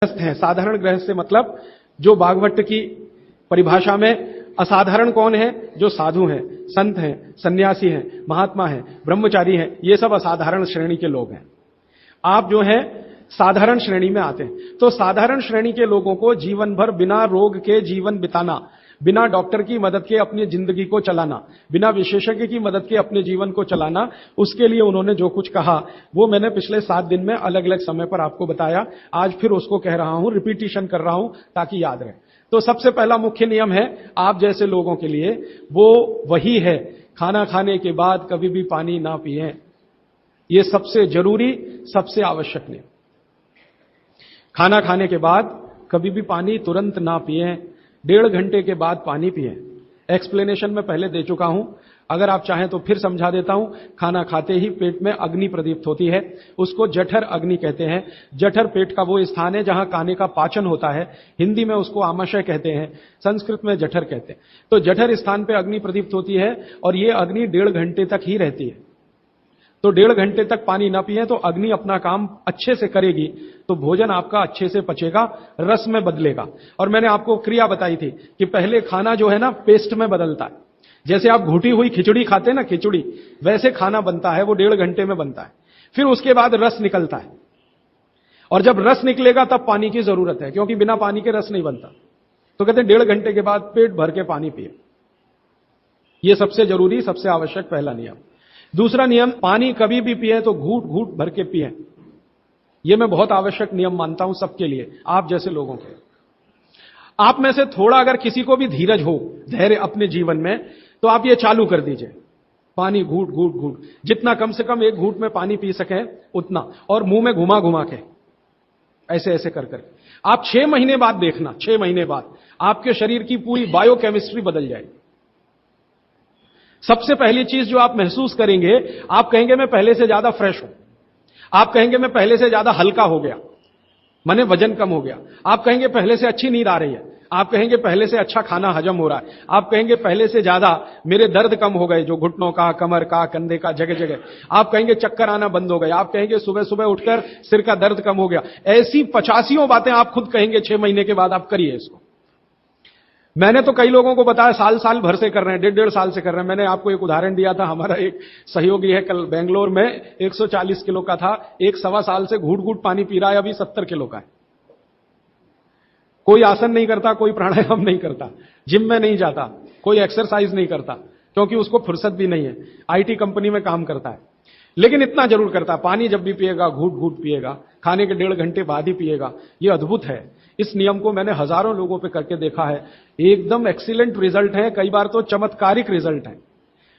गृहस्थ हैं। साधारण गृहस्थ से मतलब जो भागवत की परिभाषा में असाधारण कौन है? जो साधु हैं, संत हैं, सन्यासी हैं, महात्मा हैं, ब्रह्मचारी हैं, ये सब असाधारण श्रेणी के लोग हैं। आप जो हैं साधारण श्रेणी में आते हैं। तो साधारण श्रेणी के लोगों को जीवन भर बिना रोग के जीवन बिताना, बिना डॉक्टर की मदद के अपनी जिंदगी को चलाना, बिना विशेषज्ञ की मदद के अपने जीवन को चलाना, उसके लिए उन्होंने जो कुछ कहा वो मैंने पिछले 7 दिन में अलग अलग समय पर आपको बताया। आज फिर उसको कह रहा हूं, रिपीटिशन कर रहा हूं ताकि याद रहे। तो सबसे पहला मुख्य नियम है आप जैसे लोगों के लिए, वो वही है, खाना खाने के बाद कभी भी पानी ना पिएं। ये सबसे जरूरी, सबसे आवश्यक नियम। खाना खाने के बाद कभी भी पानी तुरंत ना पिएं, 1.5 घंटे के बाद पानी पिएं। एक्सप्लेनेशन में पहले दे चुका हूं, अगर आप चाहें तो फिर समझा देता हूं। खाना खाते ही पेट में अग्नि प्रदीप्त होती है, उसको जठर अग्नि कहते हैं। जठर पेट का वो स्थान है जहां खाने का पाचन होता है। हिंदी में उसको आमाशय कहते हैं, संस्कृत में जठर कहते हैं। तो जठर स्थान पे अग्नि प्रदीप्त होती है और ये अग्नि 1.5 घंटे तक ही रहती है। तो 1.5 घंटे तक पानी ना पिए तो अग्नि अपना काम अच्छे से करेगी, तो भोजन आपका अच्छे से पचेगा, रस में बदलेगा। और मैंने आपको क्रिया बताई थी कि पहले खाना जो है ना पेस्ट में बदलता है। जैसे आप घुटी हुई खिचड़ी खाते हैं ना, खिचड़ी, वैसे खाना बनता है, वो 1.5 घंटे में बनता है। फिर उसके बाद रस निकलता है, और जब रस निकलेगा तब पानी की जरूरत है, क्योंकि बिना पानी के रस नहीं बनता। तो कहते हैं 1.5 घंटे के बाद पेट भर के पानी पिए। यह सबसे जरूरी, सबसे आवश्यक पहला नियम। दूसरा नियम, पानी कभी भी पिए तो घूट घूट भर के पिए। यह मैं बहुत आवश्यक नियम मानता हूं सबके लिए, आप जैसे लोगों के। आप में से थोड़ा अगर किसी को भी धीरज हो, धैर्य अपने जीवन में, तो आप ये चालू कर दीजिए, पानी घूट घूट घूट, जितना कम से कम 1 घूट में पानी पी सके उतना, और मुंह में घुमा घुमा के ऐसे ऐसे कर कर। आप 6 महीने बाद देखना, 6 महीने बाद आपके शरीर की पूरी बायोकेमिस्ट्री बदल जाएगी। सबसे पहली चीज जो आप महसूस करेंगे, आप कहेंगे मैं पहले से ज्यादा फ्रेश हूं, आप कहेंगे मैं पहले से ज्यादा हल्का हो गया, माने वजन कम हो गया। आप कहेंगे पहले से अच्छी नींद आ रही है, आप कहेंगे पहले से अच्छा खाना हजम हो रहा है, आप कहेंगे पहले से ज्यादा मेरे दर्द कम हो गए, जो घुटनों का, कमर का, कंधे का, जगह जगह। आप कहेंगे चक्कर आना बंद हो गए, आप कहेंगे सुबह सुबह उठकर सिर का दर्द कम हो गया। ऐसी 85 बातें आप खुद कहेंगे 6 महीने के बाद। आप करिए इसको। मैंने तो कई लोगों को बताया साल साल भर से कर रहे हैं, 1.5 साल से कर रहे हैं। मैंने आपको एक उदाहरण दिया था, हमारा एक सहयोगी है, कल बेंगलोर में 140 किलो का था, 1 सवा साल से घूट घूट पानी पी रहा है, अभी 70 किलो का है। कोई आसन नहीं करता, कोई प्राणायाम नहीं करता, जिम में नहीं जाता, कोई एक्सरसाइज नहीं करता, क्योंकि उसको फुर्सत भी नहीं है, आईटी कंपनी में काम करता है। लेकिन इतना जरूर करता है, पानी जब भी पिएगा घूट घूट पिएगा, खाने के 1.5 घंटे बाद ही पिएगा। यह अद्भुत है। इस नियम को मैंने हजारों लोगों पे करके देखा है, एकदम एक्सीलेंट रिजल्ट है, कई बार तो चमत्कारिक रिजल्ट है।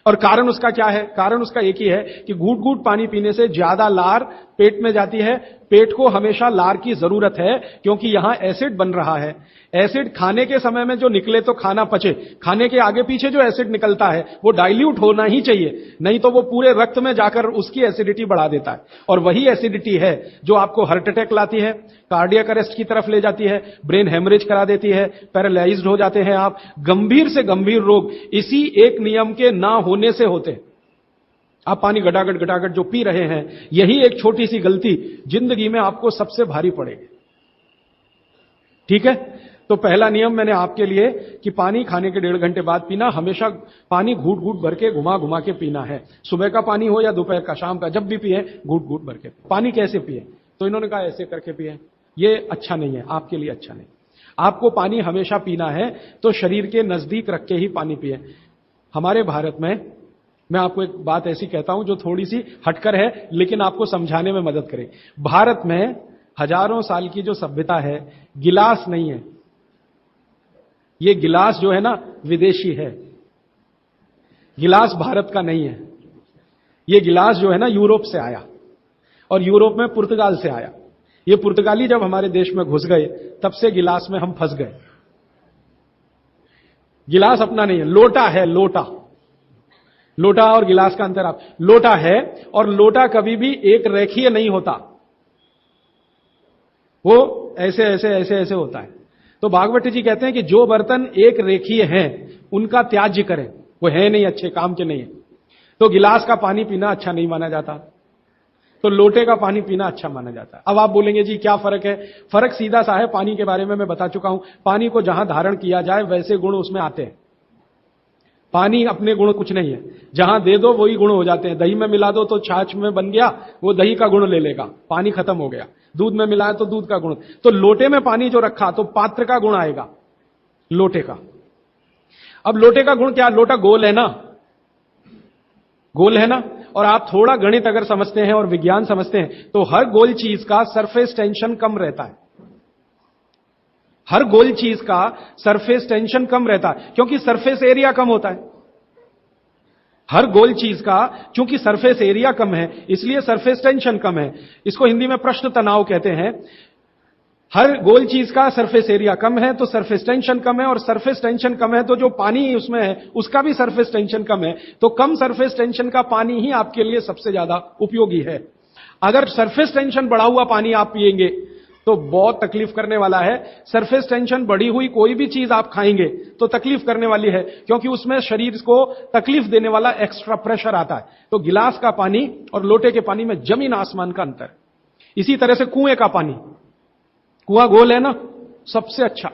और कारण उसका क्या है? कारण उसका एक ही है कि घूट घूट पानी पीने से ज्यादा लार पेट में जाती है। पेट को हमेशा लार की जरूरत है, क्योंकि यहां एसिड बन रहा है। एसिड खाने के समय में जो निकले तो खाना पचे, खाने के आगे पीछे जो एसिड निकलता है वो डाइल्यूट होना ही चाहिए, नहीं तो वो पूरे रक्त में जाकर उसकी एसिडिटी बढ़ा देता है। और वही एसिडिटी है जो आपको हार्ट अटैक लाती है, कार्डियक अरेस्ट की तरफ ले जाती है, ब्रेन हेमरेज करा देती है, पैरालाइज्ड हो जाते हैं आप। गंभीर से गंभीर रोग इसी एक नियम के ना होने से होते हैं। आप पानी गटागट गटागट जो पी रहे हैं, यही एक छोटी सी गलती जिंदगी में आपको सबसे भारी पड़ेगी। ठीक है? तो पहला नियम मैंने आपके लिए कि पानी खाने के 1.5 घंटे बाद पीना, हमेशा पानी घूट घूट भर के घुमा घुमा के पीना है। सुबह का पानी हो या दोपहर का, शाम का, जब भी पिए घूट घूट भर के। पानी कैसे पिए? तो इन्होंने कहा ऐसे करके पिए। ये अच्छा नहीं है, आपके लिए अच्छा नहीं। आपको पानी हमेशा पीना है तो शरीर के नजदीक रख के ही पानी पिए। हमारे भारत में, मैं आपको एक बात ऐसी कहता हूं जो थोड़ी सी हटकर है, लेकिन आपको समझाने में मदद करे। भारत में हजारों साल की जो सभ्यता है, गिलास नहीं है। ये गिलास जो है ना विदेशी है, गिलास भारत का नहीं है। ये गिलास जो है ना यूरोप से आया, और यूरोप में पुर्तगाल से आया। ये पुर्तगाली जब हमारे देश में घुस गए, तब से गिलास में हम फंस गए। गिलास अपना नहीं है, लोटा है, लोटा। लोटा और गिलास का अंतर आप, लोटा है, और लोटा कभी भी एक रेखीय नहीं होता, वो ऐसे ऐसे ऐसे ऐसे होता है। तो भागवत जी कहते हैं कि जो बर्तन एक रेखीय हैं उनका त्याज्य करें, वो है नहीं अच्छे, काम के नहीं है। तो गिलास का पानी पीना अच्छा नहीं माना जाता। तो लोटे का पानी पीना अच्छा माना जाता है। अब आप बोलेंगे जी क्या फर्क है? फर्क सीधा सा है, पानी के बारे में मैं बता चुका हूं। पानी को जहां धारण किया जाए वैसे गुण उसमें आते हैं। पानी अपने गुण कुछ नहीं है, जहां दे दो वही गुण हो जाते हैं। दही में मिला दो तो छाछ में बन गया, वो दही का गुण ले लेगा, पानी खत्म हो गया। दूध में मिलाया तो दूध का गुण। तो लोटे में पानी जो रखा तो पात्र का गुण आएगा लोटे का। अब लोटे का गुण क्या? लोटा गोल है ना, गोल है ना। और आप थोड़ा गणित अगर समझते हैं और विज्ञान समझते हैं तो हर गोल चीज का सरफेस टेंशन कम रहता है। हर गोल चीज का सरफेस टेंशन कम रहता है क्योंकि सरफेस एरिया कम होता है। हर गोल चीज का चूंकि सरफेस एरिया कम है इसलिए सरफेस टेंशन कम है। इसको हिंदी में पृष्ठ तनाव कहते हैं। हर गोल चीज का सरफेस एरिया कम है तो सरफेस टेंशन कम है, और सरफेस टेंशन कम है तो जो पानी उसमें है उसका भी सरफेस टेंशन कम है। तो कम सरफेस टेंशन का पानी ही आपके लिए सबसे ज्यादा उपयोगी है। अगर सरफेस टेंशन बढ़ा हुआ पानी आप पिएंगे तो बहुत तकलीफ करने वाला है। सरफेस टेंशन बढ़ी हुई कोई भी चीज आप खाएंगे तो तकलीफ करने वाली है, क्योंकि उसमें शरीर को तकलीफ देने वाला एक्स्ट्रा प्रेशर आता है। तो गिलास का पानी और लोटे के पानी में जमीन आसमान का अंतर। इसी तरह से कुएं का पानी, कुआं गोल है ना, सबसे अच्छा।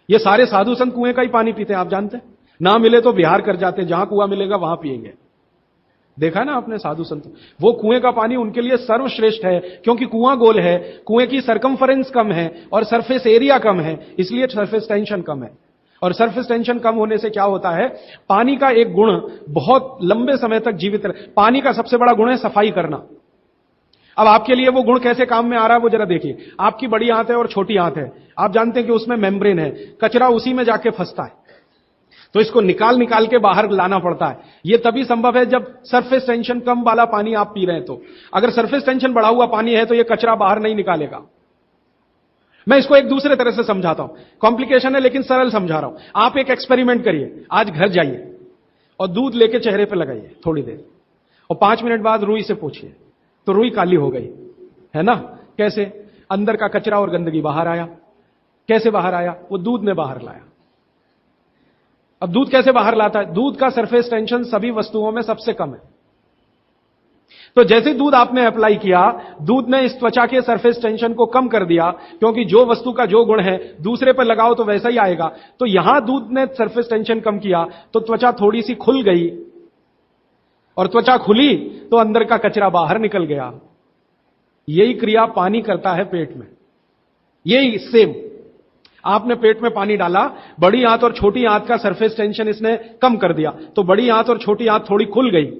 ये सारे साधु संत कुएं का ही पानी पीते हैं, आप जानते हैं। ना मिले तो बिहार कर जाते हैं, जहां कुआं मिलेगा वहां पिएंगे। देखा है ना आपने साधु संत, वो कुएं का पानी उनके लिए सर्वश्रेष्ठ है, क्योंकि कुआं गोल है, कुएं की सरकमफरेंस कम है और सरफेस एरिया कम है, इसलिए सरफेस टेंशन कम है। और सरफेस टेंशन कम होने से क्या होता है, पानी का एक गुण बहुत लंबे समय तक जीवित रहे। पानी का सबसे बड़ा गुण है सफाई करना। अब आपके लिए वो गुण कैसे काम में आ रहा है वो जरा देखिए। आपकी बड़ी आंत है और छोटी आंत है, आप जानते हैं कि उसमें मेम्ब्रेन है, कचरा उसी में जाके फंसता है, तो इसको निकाल निकाल के बाहर लाना पड़ता है। यह तभी संभव है जब सरफेस टेंशन कम वाला पानी आप पी रहे हैं। तो अगर सरफेस टेंशन बढ़ा हुआ पानी है तो यह कचरा बाहर नहीं निकालेगा। मैं इसको एक दूसरे तरह से समझाता हूं, कॉम्प्लिकेशन है लेकिन सरल समझा रहा हूं। आप एक एक्सपेरिमेंट करिए, आज घर जाइए और दूध लेके चेहरे पे लगाइए थोड़ी देर, और 5 मिनट बाद रुई से पूछिए तो रुई काली हो गई है ना। कैसे? अंदर का कचरा और गंदगी बाहर आया। कैसे बाहर आया? वो दूध ने बाहर लाया। अब दूध कैसे बाहर लाता है? दूध का सरफेस टेंशन सभी वस्तुओं में सबसे कम है। तो जैसे दूध आपने अप्लाई किया, दूध ने इस त्वचा के सरफेस टेंशन को कम कर दिया, क्योंकि जो वस्तु का जो गुण है दूसरे पर लगाओ तो वैसा ही आएगा। तो यहां दूध ने सरफेस टेंशन कम किया तो त्वचा थोड़ी सी खुल गई, और त्वचा खुली तो अंदर का कचरा बाहर निकल गया। यही क्रिया पानी करता है पेट में। यही सेम, आपने पेट में पानी डाला, बड़ी आंत और छोटी आंत का सरफेस टेंशन इसने कम कर दिया, तो बड़ी आंत और छोटी आंत थोड़ी खुल गई,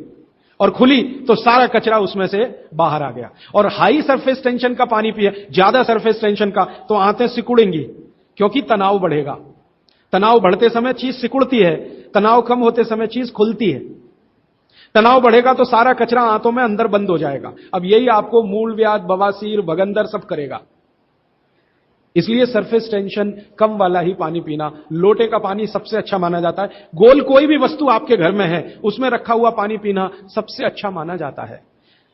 और खुली तो सारा कचरा उसमें से बाहर आ गया। और हाई सरफेस टेंशन का पानी पिए, ज्यादा सरफेस टेंशन का, तो आंतें सिकुड़ेंगी, क्योंकि तनाव बढ़ेगा। तनाव बढ़ते समय चीज सिकुड़ती है, तनाव कम होते समय चीज खुलती है। तनाव बढ़ेगा तो सारा कचरा आंतों में अंदर बंद हो जाएगा। अब यही आपको मूलव्याध, बवासीर, भगंदर सब करेगा। इसलिए सरफेस टेंशन कम वाला ही पानी पीना, लोटे का पानी सबसे अच्छा माना जाता है। गोल कोई भी वस्तु आपके घर में है उसमें रखा हुआ पानी पीना सबसे अच्छा माना जाता है।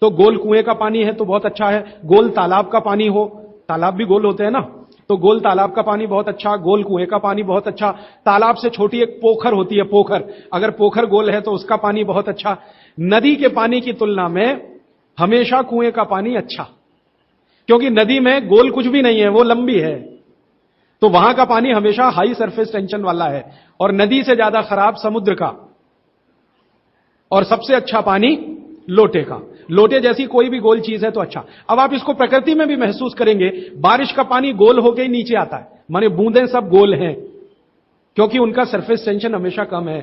तो गोल कुएं का पानी है तो बहुत अच्छा है। गोल तालाब का पानी हो, तालाब भी गोल होते हैं ना, तो गोल तालाब का पानी बहुत अच्छा, गोल कुएं का पानी बहुत अच्छा। तालाब से छोटी एक पोखर होती है, पोखर, अगर पोखर गोल है तो उसका पानी बहुत अच्छा। नदी के पानी की तुलना में हमेशा कुएं का पानी अच्छा, क्योंकि नदी में गोल कुछ भी नहीं है, वो लंबी है, तो वहां का पानी हमेशा हाई सरफेस टेंशन वाला है। और नदी से ज्यादा खराब समुद्र का, और सबसे अच्छा पानी लोटे का। लोटे जैसी कोई भी गोल चीज है तो अच्छा। अब आप इसको प्रकृति में भी महसूस करेंगे, बारिश का पानी गोल होकर ही नीचे आता है, माने बूंदें सब गोल हैं, क्योंकि उनका सरफेस टेंशन हमेशा कम है।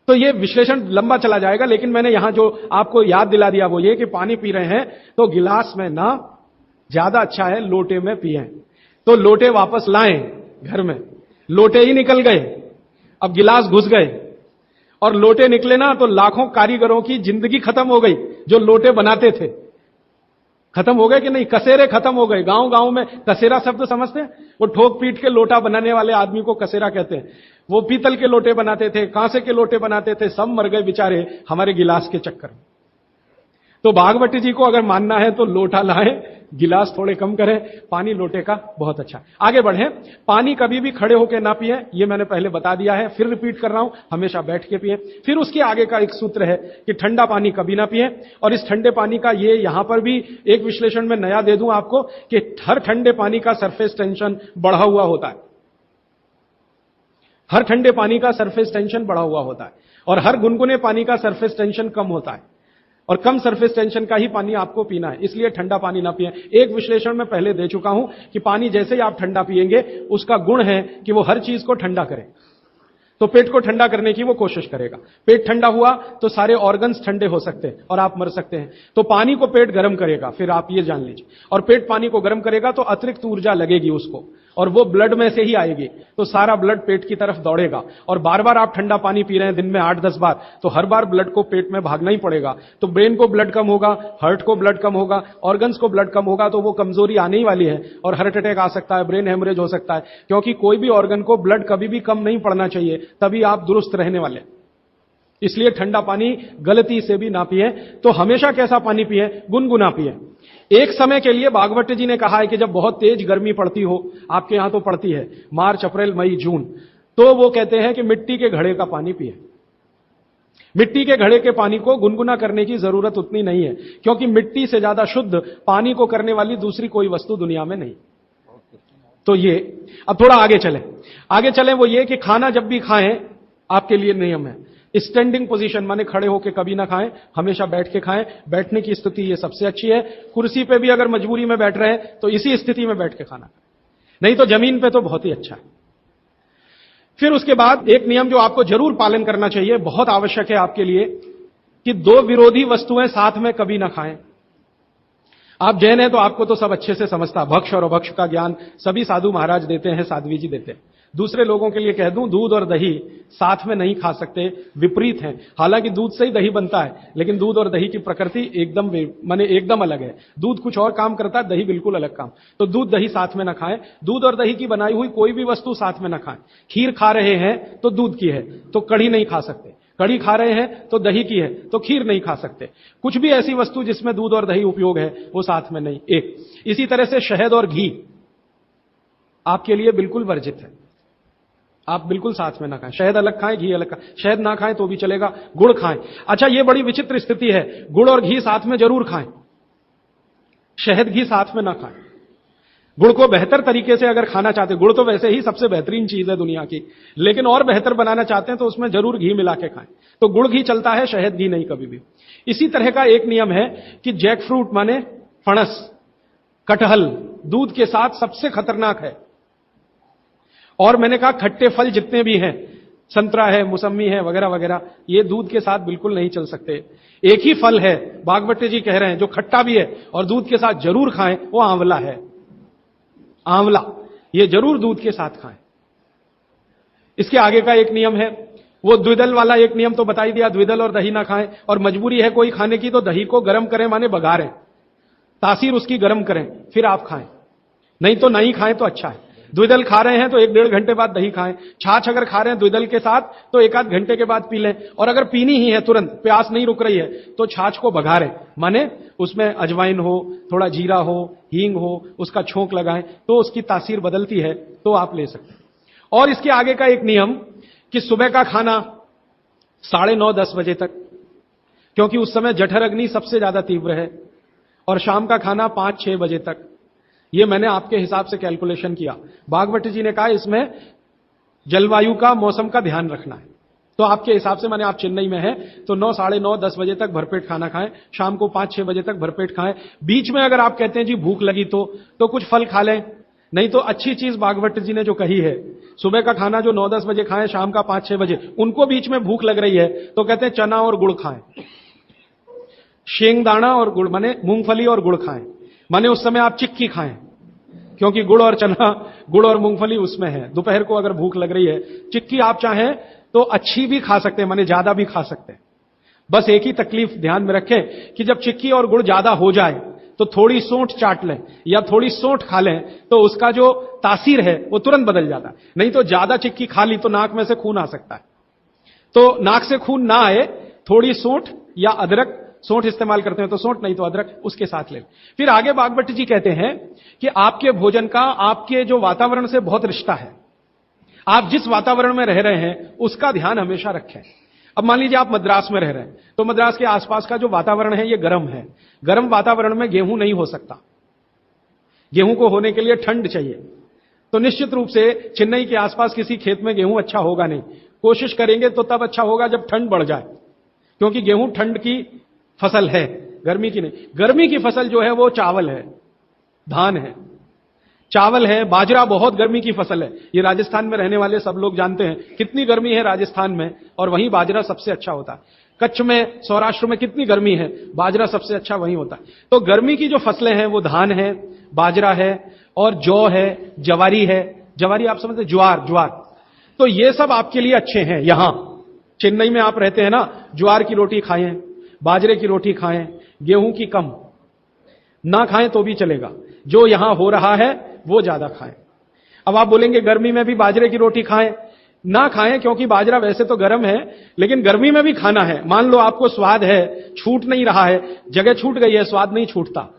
तो ये विश्लेषण लंबा चला जाएगा, लेकिन मैंने यहां जो आपको याद दिला दिया वो ये कि पानी पी रहे हैं तो गिलास में ना, ज्यादा अच्छा है लोटे में पिए। तो लोटे वापस लाएं घर में, लोटे ही निकल गए, अब गिलास घुस गए, और लोटे निकले ना तो लाखों कारीगरों की जिंदगी खत्म हो गई जो लोटे बनाते थे। खत्म हो गए कि नहीं? कसेरे खत्म हो गए। गांव गांव में कसेरा शब्द समझते हैं? वो ठोक पीट के लोटा बनाने वाले आदमी को कसेरा कहते हैं। वो पीतल के लोटे बनाते थे, कांसे के लोटे बनाते थे, सब मर गए बेचारे हमारे गिलास के चक्कर में। तो भागवत जी को अगर मानना है तो लोटा लाएं, गिलास थोड़े कम करें, पानी लोटे का बहुत अच्छा। आगे बढ़ें। पानी कभी भी खड़े होकर ना पिए, ये मैंने पहले बता दिया है, फिर रिपीट कर रहा हूं, हमेशा बैठ के पिए। फिर उसके आगे का एक सूत्र है कि ठंडा पानी कभी ना पिए। और इस ठंडे पानी का ये यहां पर भी एक विश्लेषण में नया दे दूं आपको कि हर ठंडे पानी का सरफेस टेंशन बढ़ा हुआ होता है। हर ठंडे पानी का सरफेस टेंशन बढ़ा हुआ होता है और हर गुनगुने पानी का सरफेस टेंशन कम होता है, और कम सरफेस टेंशन का ही पानी आपको पीना है, इसलिए ठंडा पानी ना पिए। एक विश्लेषण में पहले दे चुका हूं कि पानी जैसे ही आप ठंडा पिएंगे उसका गुण है कि वो हर चीज को ठंडा करे। तो पेट को ठंडा करने की वो कोशिश करेगा। पेट ठंडा हुआ तो सारे ऑर्गन्स ठंडे हो सकते हैं और आप मर सकते हैं। तो पानी को पेट गर्म करेगा, फिर आप ये जान लीजिए, और पेट पानी को गर्म करेगा तो अतिरिक्त ऊर्जा लगेगी उसको, और वो ब्लड में से ही आएगी, तो सारा ब्लड पेट की तरफ दौड़ेगा। और बार बार आप ठंडा पानी पी रहे हैं दिन में 8-10 बार, तो हर बार ब्लड को पेट में भागना ही पड़ेगा। तो ब्रेन को ब्लड कम होगा, हार्ट को ब्लड कम होगा, ऑर्गन्स को ब्लड कम होगा, तो वो कमजोरी आने ही वाली है और हार्ट अटैक आ सकता है, ब्रेन हेमरेज हो सकता है। क्योंकि कोई भी ऑर्गन को ब्लड कभी भी कम नहीं पड़ना चाहिए, तभी आप दुरुस्त रहने वाले। इसलिए ठंडा पानी गलती से भी ना पिए। तो हमेशा कैसा पानी पिए? गुनगुना पिए। एक समय के लिए भागवत जी ने कहा है कि जब बहुत तेज गर्मी पड़ती हो, आपके यहां तो पड़ती है, मार्च, अप्रैल, मई, जून, तो वो कहते हैं कि मिट्टी के घड़े का पानी पिए। मिट्टी के घड़े के पानी को गुनगुना करने की जरूरत उतनी नहीं है, क्योंकि मिट्टी से ज्यादा शुद्ध पानी को करने वाली दूसरी कोई वस्तु दुनिया में नहीं। तो ये अब थोड़ा आगे चलें वो ये कि खाना जब भी खाएं, आपके लिए नियम है स्टैंडिंग पोजीशन, माने खड़े होकर कभी ना खाएं, हमेशा बैठ के खाएं। बैठने की स्थिति ये सबसे अच्छी है। कुर्सी पे भी अगर मजबूरी में बैठ रहे हैं तो इसी स्थिति में बैठ के खाना, नहीं तो जमीन पे तो बहुत ही अच्छा है। फिर उसके बाद एक नियम जो आपको जरूर पालन करना चाहिए, बहुत आवश्यक है आपके लिए, कि दो विरोधी वस्तुएं साथ में कभी ना खाएं। आप जैन हैं तो आपको तो सब अच्छे से समझता, भक्ष और अभक्ष का ज्ञान सभी साधु महाराज देते हैं, साध्वी जी देते हैं। दूसरे लोगों के लिए कह दूं, दूध और दही साथ में नहीं खा सकते, विपरीत हैं। हालांकि दूध से ही दही बनता है, लेकिन दूध और दही की प्रकृति एकदम अलग है। दूध कुछ और काम करता है, दही बिल्कुल अलग काम। तो दूध दही साथ में ना खाएं। दूध और दही की बनाई हुई कोई भी वस्तु साथ में ना खाएं। खीर खा रहे हैं तो दूध की है, तो कढ़ी नहीं खा सकते। कढ़ी खा रहे हैं तो दही की है, तो खीर नहीं खा सकते। कुछ भी ऐसी वस्तु जिसमें दूध और दही उपयोग है, वो साथ में नहीं। एक इसी तरह से शहद और घी आपके लिए बिल्कुल वर्जित है, आप बिल्कुल साथ में ना खाएं। शहद अलग खाएं, घी अलग खाएं। शहद ना खाएं तो भी चलेगा, गुड़ खाएं। अच्छा, ये बड़ी विचित्र स्थिति है, गुड़ और घी साथ में जरूर खाएं, शहद घी साथ में ना खाएं। गुड़ को बेहतर तरीके से अगर खाना चाहते, गुड़ तो वैसे ही सबसे बेहतरीन चीज है दुनिया की, लेकिन और बेहतर बनाना चाहते हैं तो उसमें जरूर घी मिला के खाएं। तो गुड़ घी चलता है, शहद घी नहीं कभी भी। इसी तरह का एक नियम है कि जैक फ्रूट माने फणस, कटहल दूध के साथ सबसे खतरनाक है। और मैंने कहा खट्टे फल जितने भी हैं, संतरा है, मौसमी है, वगैरह वगैरह, ये दूध के साथ बिल्कुल नहीं चल सकते। एक ही फल है, भागवत जी कह रहे हैं, जो खट्टा भी है और दूध के साथ जरूर खाएं, वो आंवला है। आंवला ये जरूर दूध के साथ खाएं। इसके आगे का एक नियम है, वो द्विदल वाला एक नियम तो बता ही दिया, द्विदल और दही ना खाएं। और मजबूरी है कोई खाने की तो दही को गर्म करें, माने बघारें, तासीर उसकी गर्म करें, फिर आप खाएं। नहीं तो नहीं खाएं तो अच्छा है। द्विदल खा रहे हैं तो 1-1.5 घंटे बाद दही खाएं। छाछ अगर खा रहे हैं द्विदल के साथ तो 1-8 घंटे के बाद पी लें। और अगर पीनी ही है तुरंत, प्यास नहीं रुक रही है, तो छाछ को बघारें, माने उसमें अजवाइन हो, थोड़ा जीरा हो, हींग हो, उसका छोंक लगाएं, तो उसकी तासीर बदलती है, तो आप ले सकते हैं। और इसके आगे का एक नियम कि सुबह का खाना 9:30-10 बजे तक, क्योंकि उस समय जठर अग्नि सबसे ज्यादा तीव्र है, और शाम का खाना 5-6 बजे तक। ये मैंने आपके हिसाब से कैलकुलेशन किया। भागवत जी ने कहा इसमें जलवायु का, मौसम का ध्यान रखना है। तो आपके हिसाब से, माने आप चेन्नई में हैं तो 9, 9:30, 10 बजे तक भरपेट खाना खाएं, शाम को 5-6 बजे तक भरपेट खाएं। बीच में अगर आप कहते हैं जी भूख लगी तो कुछ फल खा लें। नहीं तो अच्छी चीज भागवत जी ने जो कही है, सुबह का खाना जो 9-10 बजे खाएं, शाम का 5-6 बजे, उनको बीच में भूख लग रही है तो कहते हैं चना और गुड़ खाएं, शेंगदाना और गुड़, माने मूंगफली और गुड़ खाएं। माने उस समय आप चिक्की खाएं, क्योंकि गुड़ और चना, गुड़ और मूंगफली उसमें है। दोपहर को अगर भूख लग रही है, चिक्की आप चाहें तो अच्छी भी खा सकते हैं, माने ज्यादा भी खा सकते हैं। बस एक ही तकलीफ ध्यान में रखें कि जब चिक्की और गुड़ ज्यादा हो जाए तो थोड़ी सोंठ चाट लें या थोड़ी सोंठ खा लें, तो उसका जो तासीर है वो तुरंत बदल जाता है। नहीं तो ज्यादा चिक्की खा ली तो नाक में से खून आ सकता है। तो नाक से खून ना आए, थोड़ी सोंठ या अदरक सोंठ इस्तेमाल करते हैं तो सोंठ, नहीं तो अदरक उसके साथ ले। फिर आगे बागभट्ट जी कहते हैं कि आपके भोजन का आपके जो वातावरण से बहुत रिश्ता है। आप जिस वातावरण में रह रहे हैं उसका ध्यान हमेशा रखें। अब मान लीजिए आप मद्रास में रह रहे हैं, तो मद्रास के आसपास का जो वातावरण है ये गर्म है। गर्म वातावरण में गेहूं नहीं हो सकता। गेहूं को होने के लिए ठंड चाहिए। तो निश्चित रूप से चेन्नई के आसपास किसी खेत में गेहूं अच्छा होगा नहीं। कोशिश करेंगे तो तब अच्छा होगा जब ठंड बढ़ जाए, क्योंकि गेहूं ठंड की फसल है, गर्मी की नहीं। गर्मी की फसल जो है वो चावल है, धान है, चावल है। बाजरा बहुत गर्मी की फसल है। ये राजस्थान में रहने वाले सब लोग जानते हैं कितनी गर्मी है राजस्थान में, और वहीं बाजरा सबसे अच्छा होता है। कच्छ में, सौराष्ट्र में कितनी गर्मी है, बाजरा सबसे अच्छा वहीं होता है। तो गर्मी की जो फसलें हैं वो धान है, बाजरा है, और जौ है, जवारी है। जवारी आप समझते हैं, ज्वार। तो ये सब आपके लिए अच्छे हैं। यहां चेन्नई में आप रहते हैं ना, ज्वार की रोटी खाएं, बाजरे की रोटी खाएं, गेहूं की कम ना खाएं तो भी चलेगा। जो यहां हो रहा है वो ज्यादा खाएं। अब आप बोलेंगे गर्मी में भी बाजरे की रोटी खाएं, ना खाएं, क्योंकि बाजरा वैसे तो गर्म है, लेकिन गर्मी में भी खाना है। मान लो आपको स्वाद है, छूट नहीं रहा है, जगह छूट गई है, स्वाद नहीं छूटता।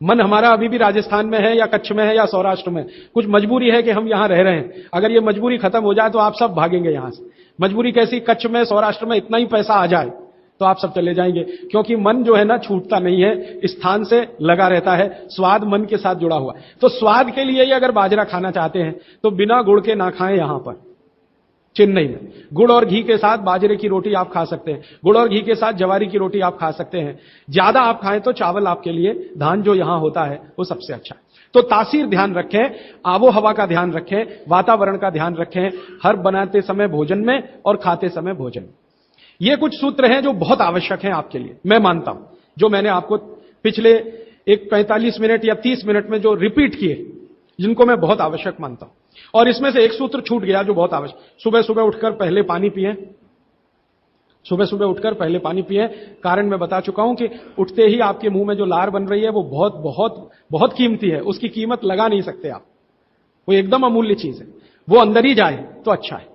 मन हमारा अभी भी राजस्थान में है, या कच्छ में है, या सौराष्ट्र में। कुछ मजबूरी है कि हम यहां रह रहे हैं। अगर ये मजबूरी खत्म हो जाए तो आप सब भागेंगे यहां से। मजबूरी कैसी, कच्छ में, सौराष्ट्र में इतना ही पैसा आ जाए तो आप सब चले जाएंगे, क्योंकि मन जो है ना छूटता नहीं है, स्थान से लगा रहता है। स्वाद मन के साथ जुड़ा हुआ। तो स्वाद के लिए ही अगर बाजरा खाना चाहते हैं तो बिना गुड़ के ना खाएं। यहां पर चेन्नई में गुड़ और घी के साथ बाजरे की रोटी आप खा सकते हैं, गुड़ और घी के साथ जवारी की रोटी आप खा सकते हैं। ज्यादा आप खाएं तो चावल आपके लिए, धान जो यहां होता है वो सबसे अच्छा है। तो तासीर ध्यान रखें, आबो हवा का ध्यान रखें, वातावरण का ध्यान रखें, हर बनाते समय भोजन में और खाते समय भोजन में। ये कुछ सूत्र हैं जो बहुत आवश्यक हैं आपके लिए, मैं मानता हूं। जो मैंने आपको पिछले एक 45 मिनट या 30 मिनट में जो रिपीट किए, जिनको मैं बहुत आवश्यक मानता हूं। और इसमें से एक सूत्र छूट गया जो बहुत आवश्यक, सुबह सुबह उठकर पहले पानी पिएं। सुबह सुबह उठकर पहले पानी पिएं। कारण मैं बता चुका हूं कि उठते ही आपके मुंह में जो लार बन रही है वो बहुत बहुत बहुत कीमती है। उसकी कीमत लगा नहीं सकते आप, वो एकदम अमूल्य चीज है। वो अंदर ही जाए तो अच्छा है।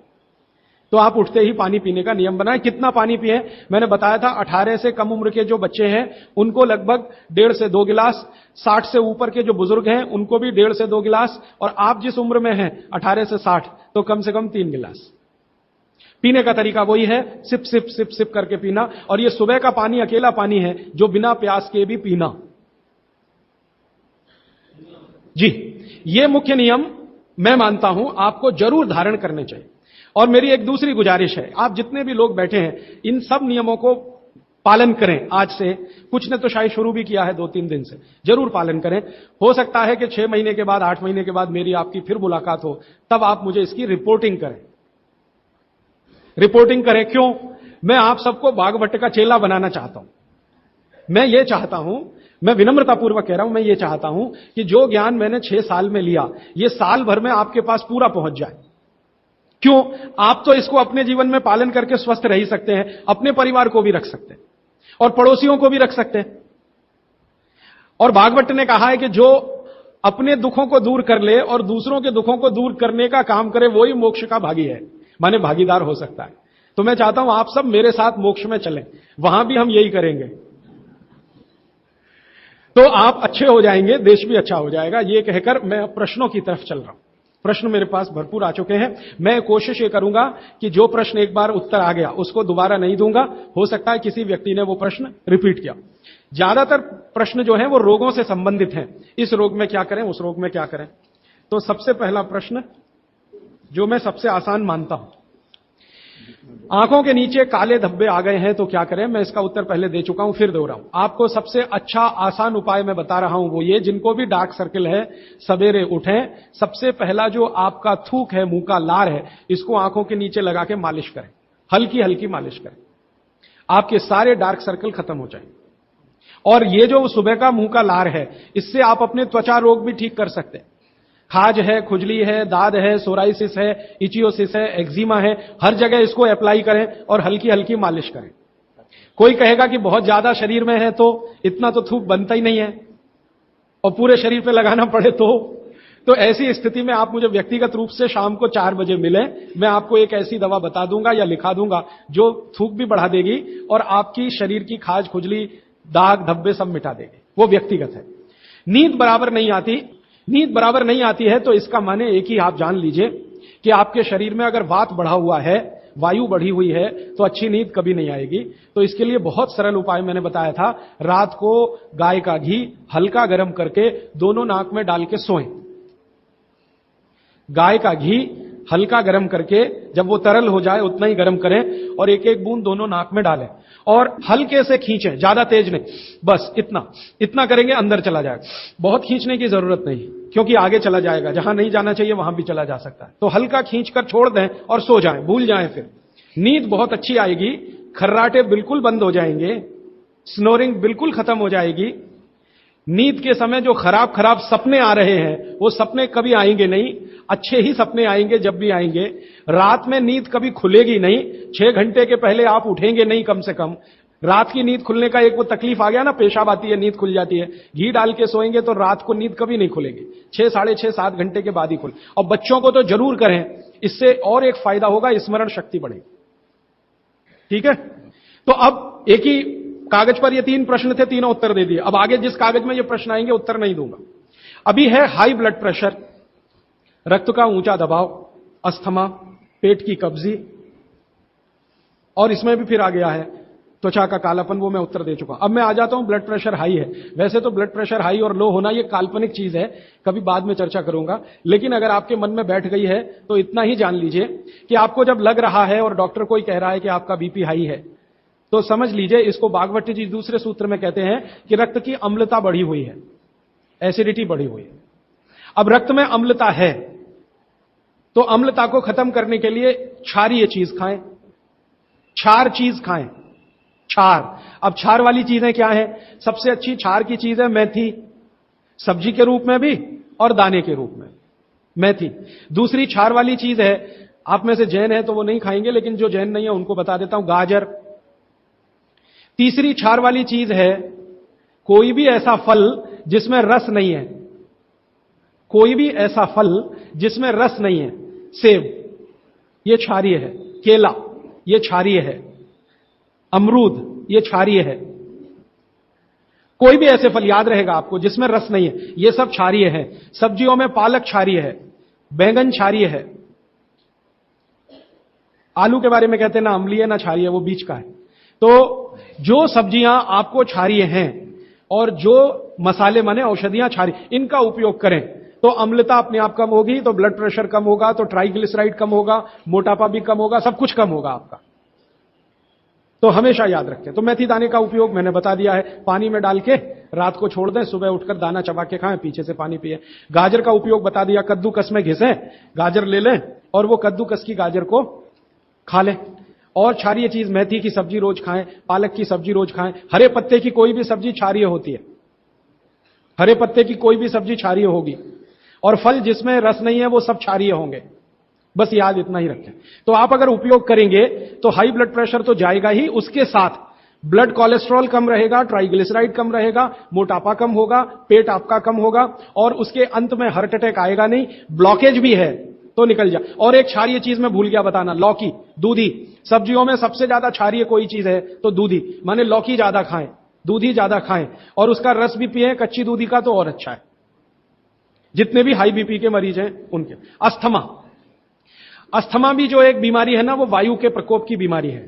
तो आप उठते ही पानी पीने का नियम बनाएं। कितना पानी पिए, मैंने बताया था 18 से कम उम्र के जो बच्चे हैं उनको लगभग 1.5 से 2 गिलास, 60 से ऊपर के जो बुजुर्ग हैं उनको भी 1.5 से 2 गिलास, और आप जिस उम्र में हैं 18 से 60 तो कम से कम 3 गिलास। पीने का तरीका वही है, सिप सिप सिप सिप करके पीना। और ये सुबह का पानी अकेला पानी है जो बिना प्यास के भी पीना। जी, ये मुख्य नियम मैं मानता हूं आपको जरूर धारण करने चाहिए। और मेरी एक दूसरी गुजारिश है, आप जितने भी लोग बैठे हैं इन सब नियमों को पालन करें। आज से कुछ ने तो शायद शुरू भी किया है 2-3 दिन से, जरूर पालन करें। हो सकता है कि 6 महीने के बाद, 8 महीने के बाद मेरी आपकी फिर मुलाकात हो, तब आप मुझे इसकी रिपोर्टिंग करें। रिपोर्टिंग करें क्यों? मैं आप सबको बागभट्ट का चेला बनाना चाहता हूं। मैं ये चाहता हूं, मैं विनम्रतापूर्वक कह रहा हूं, मैं ये चाहता हूं कि जो ज्ञान मैंने 6 साल में लिया, ये साल भर में आपके पास पूरा पहुंच जाए। क्यों? आप तो इसको अपने जीवन में पालन करके स्वस्थ रह ही सकते हैं, अपने परिवार को भी रख सकते हैं और पड़ोसियों को भी रख सकते हैं। और भागवत ने कहा है कि जो अपने दुखों को दूर कर ले और दूसरों के दुखों को दूर करने का काम करे, वही मोक्ष का भागी है, माने भागीदार हो सकता है। तो मैं चाहता हूं आप सब मेरे साथ मोक्ष में चलें, वहां भी हम यही करेंगे। तो आप अच्छे हो जाएंगे, देश भी अच्छा हो जाएगा। ये कहकर मैं प्रश्नों की तरफ चल रहा हूं। प्रश्न मेरे पास भरपूर आ चुके हैं। मैं कोशिश ये करूंगा कि जो प्रश्न एक बार उत्तर आ गया उसको दोबारा नहीं दूंगा। हो सकता है किसी व्यक्ति ने वो प्रश्न रिपीट किया। ज्यादातर प्रश्न जो हैं वो रोगों से संबंधित हैं। इस रोग में क्या करें, उस रोग में क्या करें। तो सबसे पहला प्रश्न जो मैं सबसे आसान मानता हूं, आंखों के नीचे काले धब्बे आ गए हैं तो क्या करें। मैं इसका उत्तर पहले दे चुका हूं, फिर दे रहा हूं। आपको सबसे अच्छा आसान उपाय मैं बता रहा हूं, वो ये, जिनको भी डार्क सर्किल है सवेरे उठें, सबसे पहला जो आपका थूक है, मुंह का लार है, इसको आंखों के नीचे लगा के मालिश करें, हल्की हल्की मालिश करें। आपके सारे डार्क सर्कल खत्म हो जाएंगे। और ये जो सुबह का मुंह का लार है, इससे आप अपने त्वचा रोग भी ठीक कर सकते हैं। खाज है, खुजली है, दाद है, सोराइसिस है, इचियोसिस है, एक्जिमा है, हर जगह इसको अप्लाई करें और हल्की हल्की मालिश करें। कोई कहेगा कि बहुत ज्यादा शरीर में है तो इतना तो थूक बनता ही नहीं है, और पूरे शरीर पे लगाना पड़े तो ऐसी स्थिति में आप मुझे व्यक्तिगत रूप से शाम को 4 बजे मिलें, मैं आपको एक ऐसी दवा बता दूंगा या लिखा दूंगा जो थूक भी बढ़ा देगी और आपकी शरीर की खाज, खुजली, दाग, धब्बे सब मिटा देगी। वो व्यक्तिगत है। नींद बराबर नहीं आती, नींद बराबर नहीं आती है तो इसका माने एक ही आप जान लीजिए कि आपके शरीर में अगर वात बढ़ा हुआ है, वायु बढ़ी हुई है, तो अच्छी नींद कभी नहीं आएगी। तो इसके लिए बहुत सरल उपाय मैंने बताया था। रात को गाय का घी हल्का गर्म करके दोनों नाक में डाल के सोएं। गाय का घी हल्का गर्म करके, जब वो तरल हो जाए उतना ही गर्म करें और एक एक बूंद दोनों नाक में डालें और हल्के से खींचें, ज्यादा तेज नहीं, बस इतना करेंगे अंदर चला जाएगा। बहुत खींचने की जरूरत नहीं, क्योंकि आगे चला जाएगा, जहां नहीं जाना चाहिए वहां भी चला जा सकता है। तो हल्का खींचकर छोड़ दें और सो जाएं, भूल जाएं। फिर नींद बहुत अच्छी आएगी, खर्राटे बिल्कुल बंद हो जाएंगे, स्नोरिंग बिल्कुल खत्म हो जाएगी। नींद के समय जो खराब खराब सपने आ रहे हैं वो सपने कभी आएंगे नहीं, अच्छे ही सपने आएंगे। जब भी आएंगे, रात में नींद कभी खुलेगी नहीं, 6 घंटे के पहले आप उठेंगे नहीं। कम से कम रात की नींद खुलने का एक वो तकलीफ आ गया ना, पेशाब आती है, नींद खुल जाती है। घी डाल के सोएंगे तो रात को नींद कभी नहीं खुलेगी, 6, साढ़े 6, 7 घंटे के बाद ही खुले। और बच्चों को तो जरूर करें, इससे और एक फायदा होगा, स्मरण शक्ति बढ़ेगी। ठीक है, तो अब एक ही कागज पर ये 3 प्रश्न थे, तीनों उत्तर दे दिए। अब आगे जिस कागज में ये प्रश्न आएंगे उत्तर नहीं दूंगा। अभी है हाई ब्लड प्रेशर, रक्त का ऊंचा दबाव, अस्थमा, पेट की कब्जी, और इसमें भी फिर आ गया है त्वचा का कालापन, वो मैं उत्तर दे चुका। अब मैं आ जाता हूं, ब्लड प्रेशर हाई है। वैसे तो ब्लड प्रेशर हाई और लो होना ये काल्पनिक चीज है, कभी बाद में चर्चा करूंगा, लेकिन अगर आपके मन में बैठ गई है तो इतना ही जान लीजिए कि आपको जब लग रहा है और डॉक्टर कोई कह रहा है कि आपका बीपी हाई है, तो समझ लीजिए, इसको भागवत जी दूसरे सूत्र में कहते हैं कि रक्त की अम्लता बढ़ी हुई है, एसिडिटी बढ़ी हुई है। अब रक्त में अम्लता है तो अम्लता को खत्म करने के लिए क्षारीय चीज खाएं, क्षार चीज खाएं, क्षार। अब क्षार वाली चीजें क्या है? सबसे अच्छी क्षार की चीज है मेथी, सब्जी के रूप में भी और दाने के रूप में मेथी। दूसरी क्षार वाली चीज है, आप में से जैन है तो वो नहीं खाएंगे, लेकिन जो जैन नहीं है उनको बता देता हूं, गाजर। तीसरी क्षार वाली चीज है कोई भी ऐसा फल जिसमें रस नहीं है, कोई भी ऐसा फल जिसमें रस नहीं है। सेब ये क्षारीय है, केला ये क्षारीय है, अमरूद ये क्षारीय है। कोई भी ऐसे फल याद रहेगा आपको जिसमें रस नहीं है, ये सब क्षारीय है। सब्जियों में पालक क्षारीय है, बैंगन क्षारीय है। आलू के बारे में कहते हैं ना अम्लीय ना क्षारीय, वो बीच का है। तो जो सब्जियां आपको क्षारीय हैं और जो मसाले माने औषधियां क्षारीय, इनका उपयोग करें तो अम्लता अपने आप कम होगी, तो ब्लड प्रेशर कम होगा, तो ट्राइग्लिसराइड कम होगा, मोटापा भी कम होगा, सब कुछ कम होगा आपका। तो हमेशा याद रखें। तो मेथी दाने का उपयोग मैंने बता दिया है, पानी में डाल के रात को छोड़ दें, सुबह उठकर दाना चबा के खाएं, पीछे से पानी पिए। गाजर का उपयोग बता दिया, कद्दूकस में घिसें, गाजर ले लें और वो कद्दूकस की गाजर को खा लें। और क्षारीय चीज मेथी की सब्जी रोज खाएं, पालक की सब्जी रोज खाएं। हरे पत्ते की कोई भी सब्जी क्षारीय होती है, हरे पत्ते की कोई भी सब्जी क्षारीय होगी, और फल जिसमें रस नहीं है वो सब क्षारीय होंगे। बस याद इतना ही रखें। तो आप अगर उपयोग करेंगे तो हाई ब्लड प्रेशर तो जाएगा ही, उसके साथ ब्लड कोलेस्ट्रॉल कम रहेगा, ट्राइग्लिसराइड कम रहेगा, मोटापा कम होगा, पेट आपका कम होगा, और उसके अंत में हार्ट अटैक आएगा नहीं। ब्लॉकेज भी है तो निकल जाए। और एक क्षारीय चीज में भूल गया बताना, लौकी, दूधी। सब्जियों में सबसे ज्यादा क्षारीय कोई चीज है तो दूधी, माने लौकी ज्यादा खाएं, दूधी ज्यादा खाएं, और उसका रस भी पिए कच्ची दूधी का, तो और अच्छा है। जितने भी हाई बीपी के मरीज हैं उनके। अस्थमा, अस्थमा भी जो एक बीमारी है ना, वो वायु के प्रकोप की बीमारी है।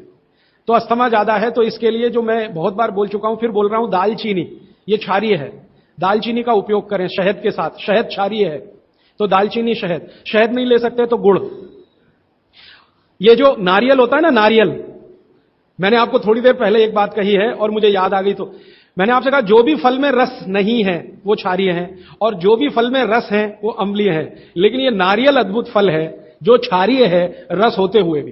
तो अस्थमा ज्यादा है तो इसके लिए जो मैं बहुत बार बोल चुका हूं, फिर बोल रहा हूं, दालचीनी ये क्षारीय है, दालचीनी का उपयोग करें शहद के साथ। शहद क्षारीय है तो दालचीनी, शहद। शहद नहीं ले सकते तो गुड़। ये जो नारियल होता है ना, नारियल, मैंने आपको थोड़ी देर पहले एक बात कही है और मुझे याद आ गई, तो मैंने आपसे कहा जो भी फल में रस नहीं है वो क्षारीय है, और जो भी फल में रस है वो अम्लीय है। लेकिन ये नारियल अद्भुत फल है जो क्षारीय है, रस होते हुए भी।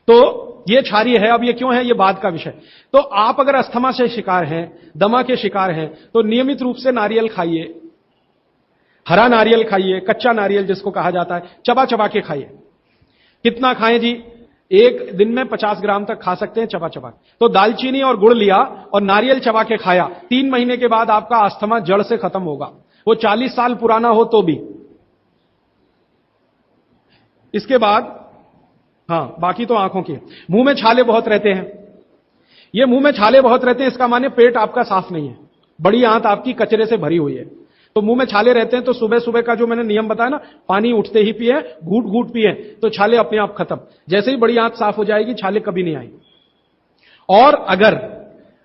तो ये क्षारीय है। अब ये क्यों है, ये बाद का विषय। तो आप अगर अस्थमा से शिकार हैं, दमा के शिकार हैं, तो नियमित रूप से नारियल खाइए, हरा नारियल खाइए, कच्चा नारियल जिसको कहा जाता है, चबा चबा के खाइए। कितना खाएं जी? एक दिन में 50 ग्राम तक खा सकते हैं चबा चबा। तो दालचीनी और गुड़ लिया और नारियल चबा के खाया, 3 महीने के बाद आपका अस्थमा जड़ से खत्म होगा। वो 40 साल पुराना हो तो भी। इसके बाद हां, बाकी तो आंखों की। मुंह में छाले बहुत रहते हैं। ये मुंह में छाले बहुत रहते हैं, इसका माने पेट आपका साफ नहीं है, बड़ी आंत आपकी कचरे से भरी हुई है। तो मुंह में छाले रहते हैं तो सुबह सुबह का जो मैंने नियम बताया ना, पानी उठते ही पिए, घूट घूट पिए, तो छाले अपने आप खत्म। जैसे ही बड़ी आंत साफ हो जाएगी, छाले कभी नहीं आएंगे। और अगर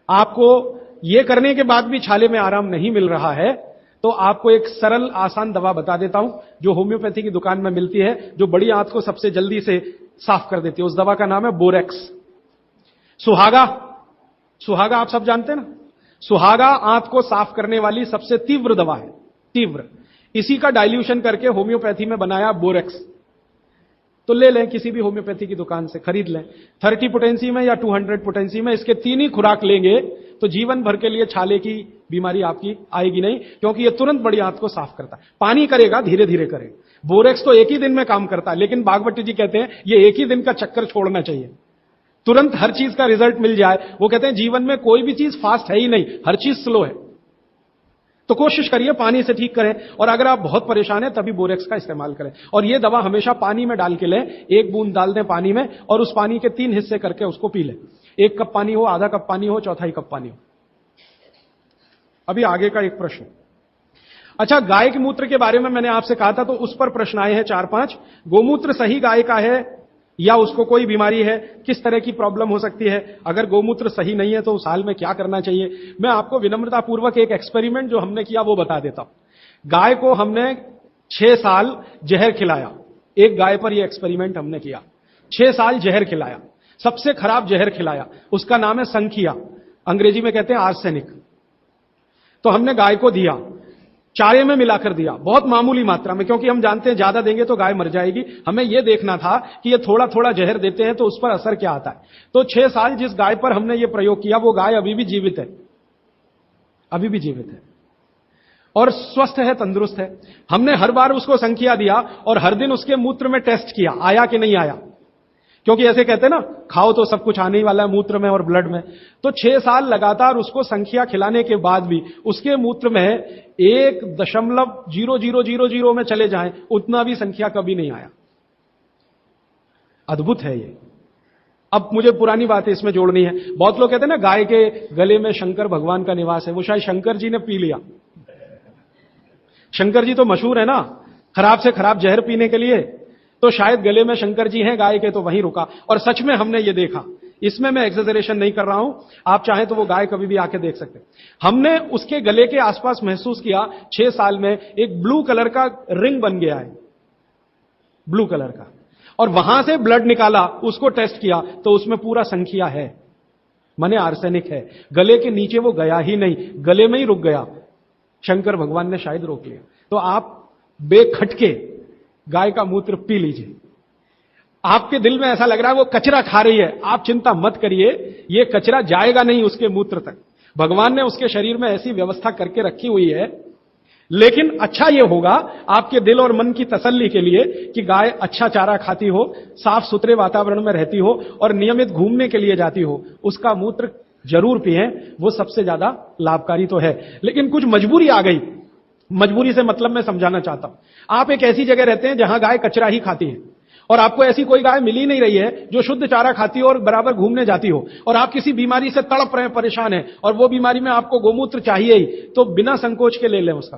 आपको ये करने के बाद भी छाले में आराम नहीं मिल रहा है, तो आपको एक सरल आसान दवा बता देता हूं, जो होम्योपैथी की दुकान में मिलती है, जो बड़ी आंत को सबसे जल्दी से साफ कर देती है। उस दवा का नाम है बोरेक्स। सुहागा, सुहागा आप सब जानते हैं ना, सुहागा आंत को साफ करने वाली सबसे तीव्र दवा है, तीव्र। इसी का डाइल्यूशन करके होम्योपैथी में बनाया बोरेक्स। तो ले लें, किसी भी होम्योपैथी की दुकान से खरीद लें, 30 पोटेंसी में या 200 पोटेंसी में। इसके 3 ही खुराक लेंगे तो जीवन भर के लिए छाले की बीमारी आपकी आएगी नहीं, क्योंकि यह तुरंत बड़ी आंत को साफ करता है। पानी करेगा, धीरे धीरे करेगा। बोरेक्स तो एक ही दिन में काम करता है, लेकिन भागवती जी कहते हैं ये एक ही दिन का चक्कर छोड़ना चाहिए, तुरंत हर चीज का रिजल्ट मिल जाए। वो कहते हैं जीवन में कोई भी चीज फास्ट है ही नहीं, हर चीज स्लो है। तो कोशिश करिए पानी से ठीक करें, और अगर आप बहुत परेशान हैं तभी बोरेक्स का इस्तेमाल करें। और ये दवा हमेशा पानी में डाल के लें, 1 बूंद डाल दें पानी में, और उस पानी के 3 हिस्से करके उसको पी लें। 1 कप पानी हो, आधा कप पानी हो, चौथाई कप पानी हो। अभी आगे का एक प्रश्न। अच्छा, गाय के मूत्र के बारे में मैंने आपसे कहा था, तो उस पर प्रश्न आए हैं 4-5। गोमूत्र सही गाय का है या उसको कोई बीमारी है, किस तरह की प्रॉब्लम हो सकती है, अगर गोमूत्र सही नहीं है तो उस हाल में क्या करना चाहिए। मैं आपको विनम्रतापूर्वक एक एक्सपेरिमेंट जो हमने किया वो बता देता हूं। गाय को हमने 6 साल जहर खिलाया। एक गाय पर यह एक्सपेरिमेंट हमने किया, 6 साल जहर खिलाया, सबसे खराब जहर खिलाया। उसका नाम है संखिया, अंग्रेजी में कहते हैं आर्सेनिक। तो हमने गाय को दिया, चारे में मिलाकर दिया, बहुत मामूली मात्रा में, क्योंकि हम जानते हैं ज्यादा देंगे तो गाय मर जाएगी। हमें यह देखना था कि ये थोड़ा थोड़ा जहर देते हैं तो उस पर असर क्या आता है। तो 6 साल जिस गाय पर हमने ये प्रयोग किया, वो गाय अभी भी जीवित है, अभी भी जीवित है और स्वस्थ है, तंदुरुस्त है। हमने हर बार उसको संखिया दिया और हर दिन उसके मूत्र में टेस्ट किया, आया कि नहीं आया, क्योंकि ऐसे कहते हैं ना, खाओ तो सब कुछ आने ही वाला है मूत्र में और ब्लड में। तो 6 साल लगातार उसको संखिया खिलाने के बाद भी उसके मूत्र में 1.0000 में चले जाएं, उतना भी संख्या कभी नहीं आया। अद्भुत है ये। अब मुझे पुरानी बातें इसमें जोड़नी है। बहुत लोग कहते हैं ना, गाय के गले में शंकर भगवान का निवास है। वो शायद शंकर जी ने पी लिया। शंकर जी तो मशहूर है ना, खराब से खराब जहर पीने के लिए। तो शायद गले में शंकर जी हैं गाय के, तो वहीं रुका। और सच में हमने ये देखा, इसमें मैं एक्सेजरेशन नहीं कर रहा हूं, आप चाहें तो वो गाय कभी भी आके देख सकते हैं। हमने उसके गले के आसपास महसूस किया 6 साल में एक ब्लू कलर का रिंग बन गया है, ब्लू कलर का। और वहां से ब्लड निकाला, उसको टेस्ट किया तो उसमें पूरा संख्या है, माने आर्सेनिक है। गले के नीचे वो गया ही नहीं, गले में ही रुक गया। शंकर भगवान ने शायद रोक लिया। तो आप बेखटके गाय का मूत्र पी लीजिए। आपके दिल में ऐसा लग रहा है वो कचरा खा रही है, आप चिंता मत करिए, ये कचरा जाएगा नहीं उसके मूत्र तक। भगवान ने उसके शरीर में ऐसी व्यवस्था करके रखी हुई है। लेकिन अच्छा ये होगा आपके दिल और मन की तसल्ली के लिए कि गाय अच्छा चारा खाती हो, साफ सुथरे वातावरण में रहती हो और नियमित घूमने के लिए जाती हो, उसका मूत्र जरूर पिएं, वो सबसे ज्यादा लाभकारी तो है। लेकिन कुछ मजबूरी आ गई, मजबूरी से मतलब मैं समझाना चाहता हूं। आप एक ऐसी जगह रहते हैं जहां गाय कचरा ही खाती है और आपको ऐसी कोई गाय मिल ही नहीं रही है जो शुद्ध चारा खाती हो और बराबर घूमने जाती हो, और आप किसी बीमारी से तड़प रहे हैं, परेशान हैं, और वो बीमारी में आपको गोमूत्र चाहिए ही, तो बिना संकोच के ले लें। उसका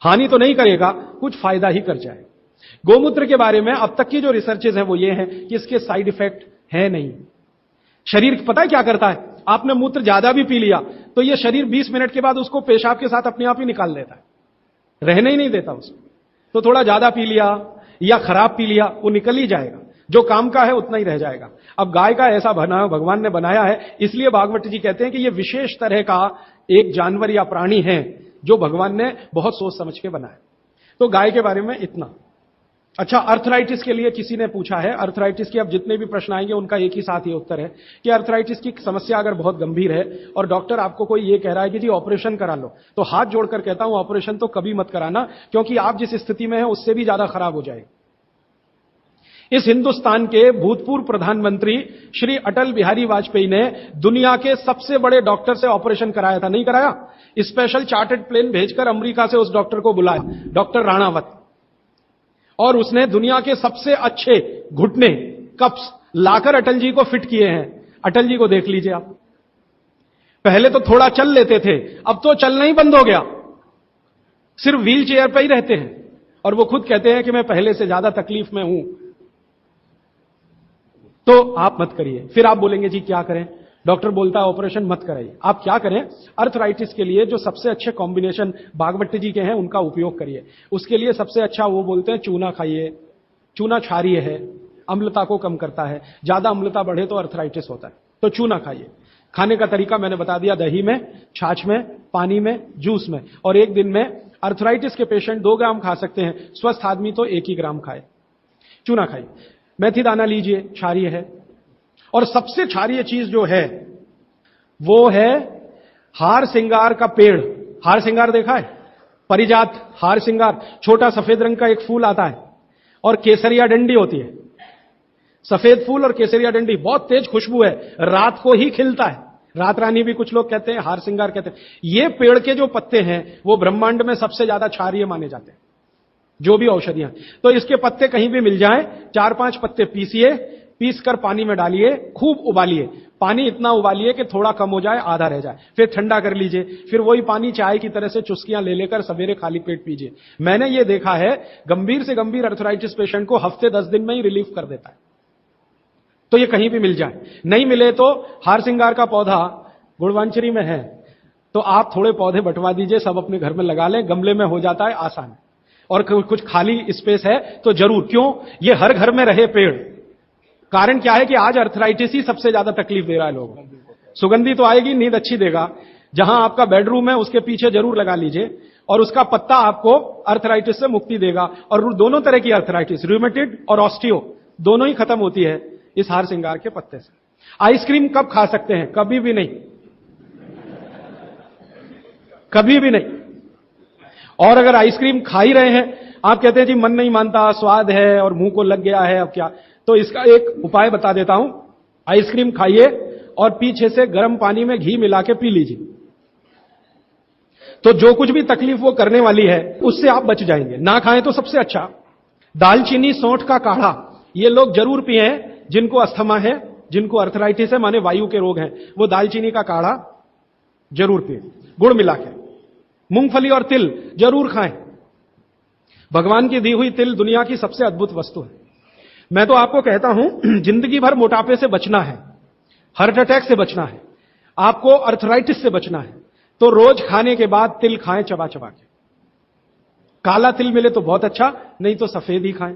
हानि तो नहीं करेगा, कुछ फायदा ही कर जाए। गोमूत्र के बारे में अब तक की जो रिसर्चेज हैं वो ये हैं कि इसके साइड इफेक्ट है नहीं। शरीर पता है क्या करता है, आपने मूत्र ज्यादा भी पी लिया तो ये शरीर 20 मिनट के बाद उसको पेशाब के साथ अपने आप ही निकाल देता है, रहने ही नहीं देता उसको। तो थोड़ा ज्यादा पी लिया या खराब पी लिया, वो निकल ही जाएगा, जो काम का है उतना ही रह जाएगा। अब गाय का ऐसा बना भगवान ने बनाया है, इसलिए भागवत जी कहते हैं कि ये विशेष तरह का एक जानवर या प्राणी है जो भगवान ने बहुत सोच समझ के बनाया। तो गाय के बारे में इतना। अच्छा, अर्थराइटिस के लिए किसी ने पूछा है। अर्थराइटिस के अब जितने भी प्रश्न आएंगे उनका एक ही साथ ही उत्तर है कि अर्थराइटिस की समस्या अगर बहुत गंभीर है और डॉक्टर आपको कोई ये कह रहा है कि जी ऑपरेशन करा लो, तो हाथ जोड़कर कहता हूं ऑपरेशन तो कभी मत कराना, क्योंकि आप जिस स्थिति में है उससे भी ज्यादा खराब हो जाएगी। इस हिंदुस्तान के भूतपूर्व प्रधानमंत्री श्री अटल बिहारी वाजपेयी ने दुनिया के सबसे बड़े डॉक्टर से ऑपरेशन कराया था, नहीं कराया? स्पेशल चार्टर्ड प्लेन भेजकर अमेरिका से उस डॉक्टर को बुलाया, डॉक्टर राणावत, और उसने दुनिया के सबसे अच्छे घुटने कप्स लाकर अटल जी को फिट किए हैं। अटल जी को देख लीजिए आप, पहले तो थोड़ा चल लेते थे, अब तो चलना ही बंद हो गया, सिर्फ व्हील चेयर पर ही रहते हैं, और वो खुद कहते हैं कि मैं पहले से ज्यादा तकलीफ में हूं। तो आप मत करिए। फिर आप बोलेंगे जी क्या करें, डॉक्टर बोलता है ऑपरेशन मत कराइए। आप क्या करें, अर्थराइटिस के लिए जो सबसे अच्छे कॉम्बिनेशन भागवत जी के हैं उनका उपयोग करिए। उसके लिए सबसे अच्छा वो बोलते हैं चूना खाइए, चूना क्षारीय है, अम्लता को कम करता है, ज्यादा अम्लता बढ़े तो अर्थराइटिस होता है, तो चूना खाइए। खाने का तरीका मैंने बता दिया, दही में, छाछ में, पानी में, जूस में, और एक दिन में अर्थराइटिस के पेशेंट 2 ग्राम खा सकते हैं, स्वस्थ आदमी तो 1 ही ग्राम खाए। चूना खाइए। मेथी दाना लीजिए, क्षारीय है। और सबसे क्षारीय चीज जो है वो है हार सिंगार का पेड़। हार सिंगार देखा है? परिजात हार सिंगार, छोटा सफेद रंग का एक फूल आता है और केसरिया डंडी होती है। सफेद फूल और केसरिया डंडी, बहुत तेज खुशबू है, रात को ही खिलता है। रात रानी भी कुछ लोग कहते हैं, हार सिंगार कहते हैं। ये पेड़ के जो पत्ते हैं वो ब्रह्मांड में सबसे ज्यादा क्षारीय माने जाते हैं, जो भी औषधियां। तो इसके पत्ते कहीं भी मिल जाएं, 4-5 पत्ते पीसिए, पीसकर पानी में डालिए, खूब उबालिए। पानी इतना उबालिए कि थोड़ा कम हो जाए, आधा रह जाए, फिर ठंडा कर लीजिए। फिर वही पानी चाय की तरह से चुस्कियां ले लेकर सवेरे खाली पेट पीजिए। मैंने ये देखा है, गंभीर से गंभीर अर्थराइटिस पेशेंट को हफ्ते 10 दिन में ही रिलीफ कर देता है। तो ये कहीं भी मिल जाए। नहीं मिले तो हार सिंगार का पौधा गुड़वांचरी में है, तो आप थोड़े पौधे बंटवा दीजिए, सब अपने घर में लगा लें, गमले में हो जाता है आसान। और कुछ खाली स्पेस है तो जरूर, क्यों, ये हर घर में रहे पेड़। कारण क्या है कि आज अर्थराइटिस ही सबसे ज्यादा तकलीफ दे रहा है लोगों को। सुगंधी तो आएगी, नींद अच्छी देगा। जहां आपका बेडरूम है उसके पीछे जरूर लगा लीजिए, और उसका पत्ता आपको अर्थराइटिस से मुक्ति देगा। और दोनों तरह की अर्थराइटिस, रूमेटिड और ऑस्टियो, दोनों ही खत्म होती है इस हार सिंगार के पत्ते से। आइसक्रीम कब खा सकते हैं? कभी भी नहीं, कभी भी नहीं। और अगर आइसक्रीम खा ही रहे हैं, आप कहते हैं जी मन नहीं मानता, स्वाद है और मुंह को लग गया है, अब क्या, तो इसका एक उपाय बता देता हूं। आइसक्रीम खाइए और पीछे से गर्म पानी में घी मिला के पी लीजिए, तो जो कुछ भी तकलीफ वो करने वाली है उससे आप बच जाएंगे। ना खाएं तो सबसे अच्छा। दालचीनी सौंठ का काढ़ा, ये लोग जरूर पिए जिनको अस्थमा है, जिनको अर्थराइटिस है, माने वायु के रोग हैं, वो दालचीनी का काढ़ा जरूर पिए, गुड़ मिला के। मूंगफली और तिल जरूर खाएं। भगवान की दी हुई तिल दुनिया की सबसे अद्भुत वस्तु है। मैं तो आपको कहता हूं, जिंदगी भर मोटापे से बचना है, हार्ट अटैक से बचना है, आपको अर्थराइटिस से बचना है, तो रोज खाने के बाद तिल खाएं, चबा चबा के। काला तिल मिले तो बहुत अच्छा, नहीं तो सफेद ही खाएं।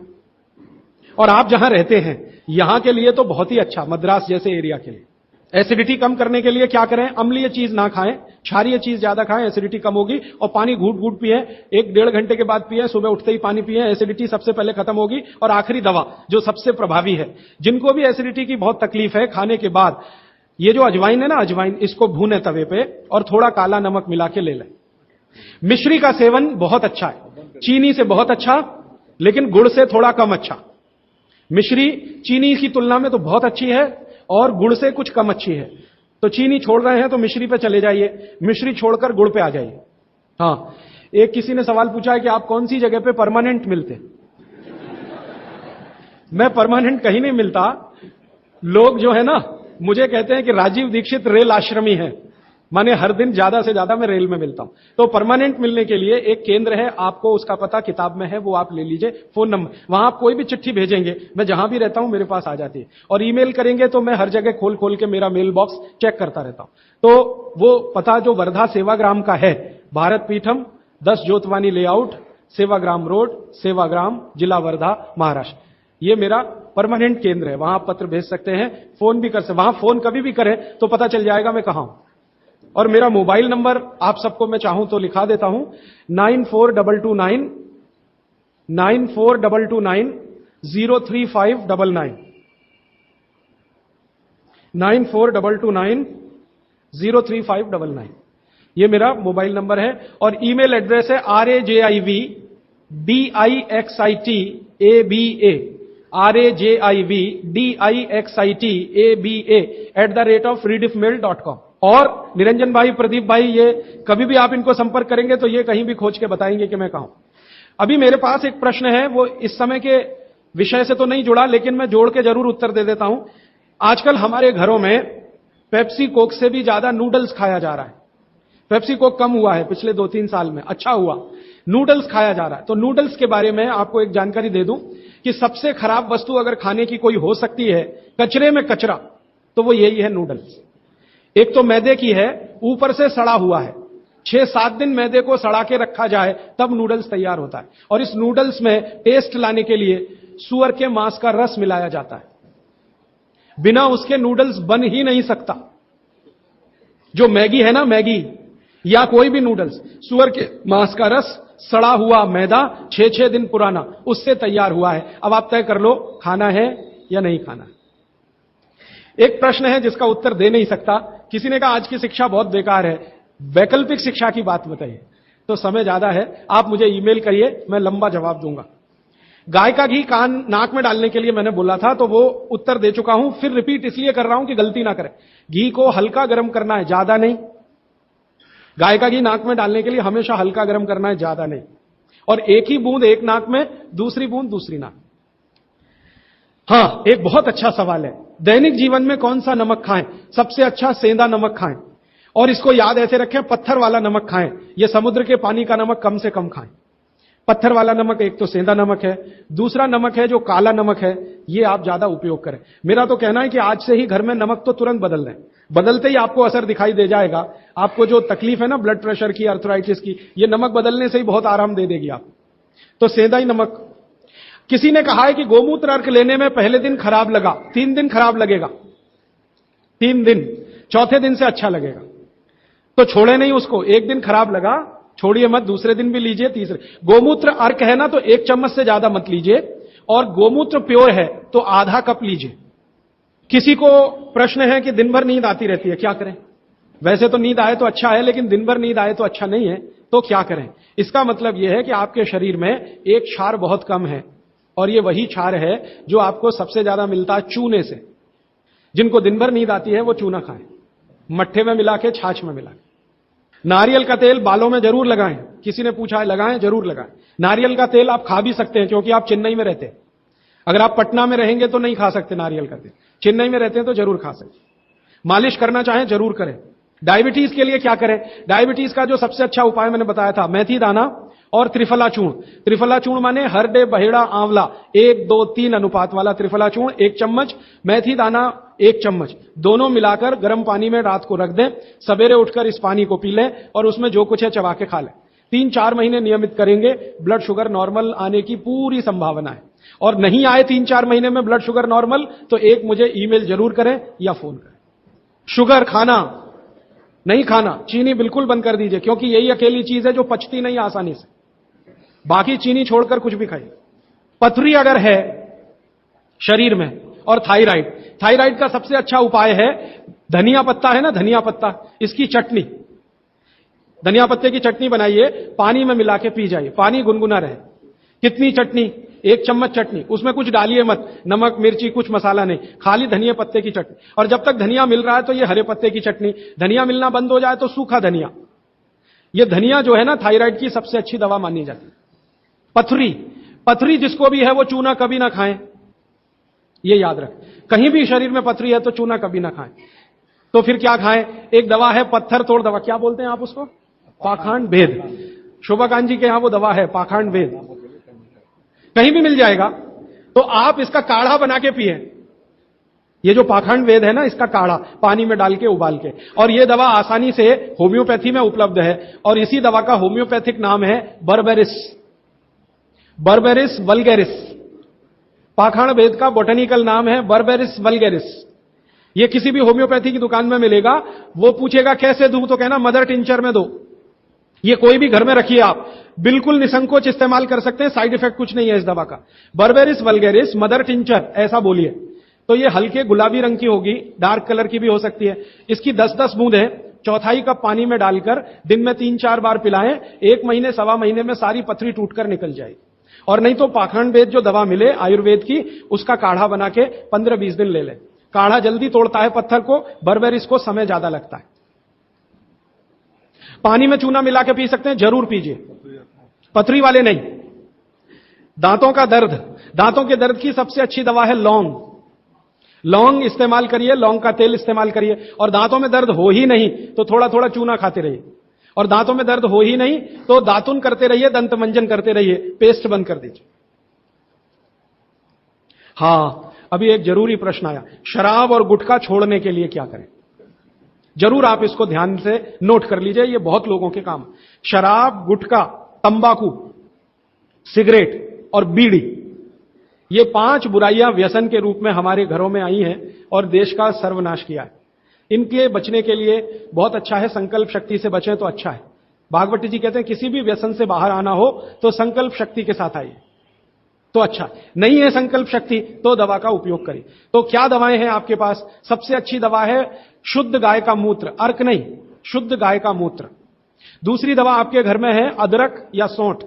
और आप जहां रहते हैं यहां के लिए तो बहुत ही अच्छा, मद्रास जैसे एरिया के लिए। एसिडिटी कम करने के लिए क्या करें? अम्लीय चीज ना खाएं, क्षारीय चीज ज्यादा खाएं, एसिडिटी कम होगी। और पानी घूट घूट पिए, 1-1.5 घंटे के बाद पिए, सुबह उठते ही पानी पिए, एसिडिटी सबसे पहले खत्म होगी। और आखिरी दवा जो सबसे प्रभावी है, जिनको भी एसिडिटी की बहुत तकलीफ है, खाने के बाद ये जो अजवाइन है ना, अजवाइन, इसको भूने तवे पे और थोड़ा काला नमक मिला के ले लें। मिश्री का सेवन बहुत अच्छा है, चीनी से बहुत अच्छा, लेकिन गुड़ से थोड़ा कम अच्छा। मिश्री चीनी की तुलना में तो बहुत अच्छी है और गुड़ से कुछ कम अच्छी है। तो चीनी छोड़ रहे हैं तो मिश्री पे चले जाइए, मिश्री छोड़कर गुड़ पे आ जाइए। हाँ, एक किसी ने सवाल पूछा है कि आप कौन सी जगह पे परमानेंट मिलते? मैं परमानेंट कहीं नहीं मिलता। लोग जो है ना मुझे कहते हैं कि राजीव दीक्षित रेल आश्रमी है, माने हर दिन ज्यादा से ज्यादा मैं रेल में मिलता हूं। तो परमानेंट मिलने के लिए एक केंद्र है, आपको उसका पता किताब में है, वो आप ले लीजिए। फोन नंबर, वहां आप कोई भी चिट्ठी भेजेंगे, मैं जहां भी रहता हूं मेरे पास आ जाती है। और ईमेल करेंगे तो मैं हर जगह खोल खोल के मेरा मेल बॉक्स चेक करता रहता हूं। तो वो पता जो वर्धा सेवाग्राम का है, भारत पीठम 10 ज्योतवानी लेआउट, सेवाग्राम रोड, सेवाग्राम, जिला वर्धा, महाराष्ट्र, ये मेरा परमानेंट केंद्र है। वहां आप पत्र भेज सकते हैं, फोन भी कर सकते, वहां फोन कभी भी करें तो पता चल जाएगा मैं कहां हूं। और मेरा मोबाइल नंबर आप सबको मैं चाहूं तो लिखा देता हूं, 9422 03599 9422 03599, ये मेरा मोबाइल नंबर है। और ईमेल एड्रेस है RAJIVDIXITABA RAJIVDIXITABA@rediffmail.com। और निरंजन भाई, प्रदीप भाई, ये कभी भी आप इनको संपर्क करेंगे तो ये कहीं भी खोज के बताएंगे कि मैं कहां हूं। अभी मेरे पास एक प्रश्न है, वो इस समय के विषय से तो नहीं जुड़ा, लेकिन मैं जोड़ के जरूर उत्तर दे देता हूं। आजकल हमारे घरों में पेप्सी कोक से भी ज्यादा नूडल्स खाया जा रहा है। पेप्सी कोक कम हुआ है पिछले 2-3 साल में, अच्छा हुआ, नूडल्स खाया जा रहा है। तो नूडल्स के बारे में आपको एक जानकारी दे दूं कि सबसे खराब वस्तु अगर खाने की कोई हो सकती है, कचरे में कचरा, तो वो यही है, नूडल्स। एक तो मैदे की है, ऊपर से सड़ा हुआ है। 6-7 दिन मैदे को सड़ा के रखा जाए तब नूडल्स तैयार होता है। और इस नूडल्स में टेस्ट लाने के लिए सूअर के मांस का रस मिलाया जाता है। बिना उसके नूडल्स बन ही नहीं सकता। जो मैगी है ना, मैगी या कोई भी नूडल्स, सूअर के मांस का रस, सड़ा हुआ मैदा, 6-6 दिन पुराना, उससे तैयार हुआ है। अब आप तय कर लो, खाना है या नहीं खाना। एक प्रश्न है जिसका उत्तर दे नहीं सकता। किसी ने कहा आज की शिक्षा बहुत बेकार है, वैकल्पिक शिक्षा की बात बताइए। तो समय ज्यादा है, आप मुझे ईमेल करिए, मैं लंबा जवाब दूंगा। गाय का घी कान नाक में डालने के लिए मैंने बोला था, तो वो उत्तर दे चुका हूं, फिर रिपीट इसलिए कर रहा हूं कि गलती ना करें। घी को हल्का गर्म करना है, ज्यादा नहीं। गाय का घी नाक में डालने के लिए हमेशा हल्का गर्म करना है, ज्यादा नहीं। और एक ही बूंद एक नाक में, दूसरी बूंद दूसरी नाक। हां, एक बहुत अच्छा सवाल है, दैनिक जीवन में कौन सा नमक खाएं? सबसे अच्छा सेंधा नमक खाएं। और इसको याद ऐसे रखें, पत्थर वाला नमक खाएं। यह समुद्र के पानी का नमक कम से कम खाएं। पत्थर वाला नमक एक तो सेंधा नमक है, दूसरा नमक है जो काला नमक है, ये आप ज्यादा उपयोग करें। मेरा तो कहना है कि आज से ही घर में नमक तो तुरंत बदल दें। बदलते ही आपको असर दिखाई दे जाएगा। आपको जो तकलीफ है ना ब्लड प्रेशर की, अर्थराइटिस की, ये नमक बदलने से ही बहुत आराम दे देगी आप। तो सेंधा ही नमक। किसी ने कहा है कि गोमूत्र अर्क लेने में पहले दिन खराब लगा, 3 दिन खराब लगेगा, 3 दिन, चौथे दिन से अच्छा लगेगा। तो छोड़े नहीं उसको, एक दिन खराब लगा, छोड़िए मत, दूसरे दिन भी लीजिए, तीसरे। गोमूत्र अर्क है ना, तो 1 चम्मच से ज्यादा मत लीजिए। और गोमूत्र प्योर है तो आधा कप लीजिए। किसी को प्रश्न है कि दिन भर नींद आती रहती है, क्या करें? वैसे तो नींद आए तो अच्छा है, लेकिन दिन भर नींद आए तो अच्छा नहीं है, तो क्या करें? इसका मतलब यह है कि आपके शरीर में एक क्षार बहुत कम है, और ये वही क्षार है जो आपको सबसे ज्यादा मिलता है चूने से। जिनको दिन भर नींद आती है वो चूना खाएं, मट्ठे में मिला के, छाछ में मिला के। नारियल का तेल बालों में जरूर लगाएं। किसी ने पूछा है, लगाएं? जरूर लगाएं। नारियल का तेल आप खा भी सकते हैं, क्योंकि आप चेन्नई में रहते हैं। अगर आप पटना में रहेंगे तो नहीं खा सकते नारियल का तेल, चेन्नई में रहते हैं तो जरूर खा सकते। मालिश करना चाहें जरूर करें। डायबिटीज के लिए क्या करें? डायबिटीज का जो सबसे अच्छा उपाय मैंने बताया था, मेथी दाना और त्रिफला चूर्ण। त्रिफला चूर्ण माने हरडे, बहेड़ा, आंवला, 1, 2, 3 अनुपात वाला त्रिफला चूर्ण 1 चम्मच, मेथी दाना 1 चम्मच, दोनों मिलाकर गर्म पानी में रात को रख दें। सवेरे उठकर इस पानी को पी लें और उसमें जो कुछ है चबा के खा लें। 3-4 महीने नियमित करेंगे, ब्लड शुगर नॉर्मल आने की पूरी संभावना है। और नहीं आए 3-4 महीने में ब्लड शुगर नॉर्मल, तो एक मुझे ईमेल जरूर करें या फोन करें। शुगर खाना नहीं खाना, चीनी बिल्कुल बंद कर दीजिए, क्योंकि यही अकेली चीज है जो पचती नहीं आसानी से। बाकी चीनी छोड़कर कुछ भी खाइए। पथरी अगर है शरीर में, और थायराइड, थायराइड का सबसे अच्छा उपाय है धनिया पत्ता है ना, धनिया पत्ता, इसकी चटनी, धनिया पत्ते की चटनी बनाइए, पानी में मिला के पी जाइए। पानी गुनगुना रहे। कितनी चटनी? 1 चम्मच चटनी, उसमें कुछ डालिए मत, नमक मिर्ची कुछ मसाला नहीं, खाली धनिया पत्ते की चटनी। और जब तक धनिया मिल रहा है तो ये हरे पत्ते की चटनी। धनिया मिलना बंद हो जाए तो सूखा धनिया। ये धनिया जो है ना, थायराइड की सबसे अच्छी दवा मानी जाती है। पथरी, पथरी जिसको भी है वो चूना कभी ना खाएं, ये याद रखें। कहीं भी शरीर में पथरी है तो चूना कभी ना खाएं। तो फिर क्या खाएं? एक दवा है पत्थर तोड़ दवा, क्या बोलते हैं आप उसको? पाखंड भेद। शोभाकांत जी के यहां वो दवा है पाखंड भेद, कहीं भी मिल जाएगा। तो आप इसका काढ़ा बना के पिए। ये जो पाखंड वेद है ना, इसका काढ़ा पानी में डाल के उबाल के। और ये दवा आसानी से होम्योपैथी में उपलब्ध है, और इसी दवा का होम्योपैथिक नाम है बर्बेरिस, बर्बेरिस वल्गेरिस। पाखंड वेद का बोटेनिकल नाम है बर्बेरिस वल्गेरिस। ये किसी भी होम्योपैथी की दुकान में मिलेगा। वो पूछेगा कैसे दूं, तो कहना मदर टिंचर में दो। ये कोई भी घर में रखिए, आप बिल्कुल निसंकोच इस्तेमाल कर सकते हैं, साइड इफेक्ट कुछ नहीं है इस दवा का। बर्बेरिस वल्गेरिस मदर टिंचर ऐसा बोलिए तो ये हल्के गुलाबी रंग की होगी, डार्क कलर की भी हो सकती है। इसकी 10-10 बूंदें 1/4 कप पानी में डालकर दिन में 3-4 बार पिलाएं। 1 महीने 1.25 महीने में सारी पथरी टूटकर निकल जाएगी। और नहीं तो पाखंड वेद जो दवा मिले आयुर्वेद की, उसका काढ़ा बना के 15-20 दिन ले ले। काढ़ा जल्दी तोड़ता है पत्थर को, बर्बेरिस को समय ज्यादा लगता है। पानी में चूना मिला के पी सकते हैं, जरूर पीजिए, पथरी वाले नहीं। दांतों का दर्द, दांतों के दर्द की सबसे अच्छी दवा है लौंग। लौंग इस्तेमाल करिए, लौंग का तेल इस्तेमाल करिए। और दांतों में दर्द हो ही नहीं तो थोड़ा थोड़ा चूना खाते रहिए। और दांतों में दर्द हो ही नहीं तो दातुन करते रहिए, दंत मंजन करते रहिए, पेस्ट बंद कर दीजिए। हां, अभी एक जरूरी प्रश्न आया, शराब और गुटखा छोड़ने के लिए क्या करें? जरूर आप इसको ध्यान से नोट कर लीजिए, ये बहुत लोगों के काम। शराब, गुटखा, तंबाकू, सिगरेट और बीड़ी, ये 5 बुराइयां व्यसन के रूप में हमारे घरों में आई हैं और देश का सर्वनाश किया है। इनके बचने के लिए बहुत अच्छा है, संकल्प शक्ति से बचें तो अच्छा है। भागवती जी कहते हैं किसी भी व्यसन से बाहर आना हो तो संकल्प शक्ति के साथ आइए तो अच्छा। नहीं है संकल्प शक्ति तो दवा का उपयोग करिए। तो क्या दवाएं हैं आपके पास? सबसे अच्छी दवा है शुद्ध गाय का मूत्र, अर्क नहीं, शुद्ध गाय का मूत्र। दूसरी दवा आपके घर में है अदरक या सौंठ।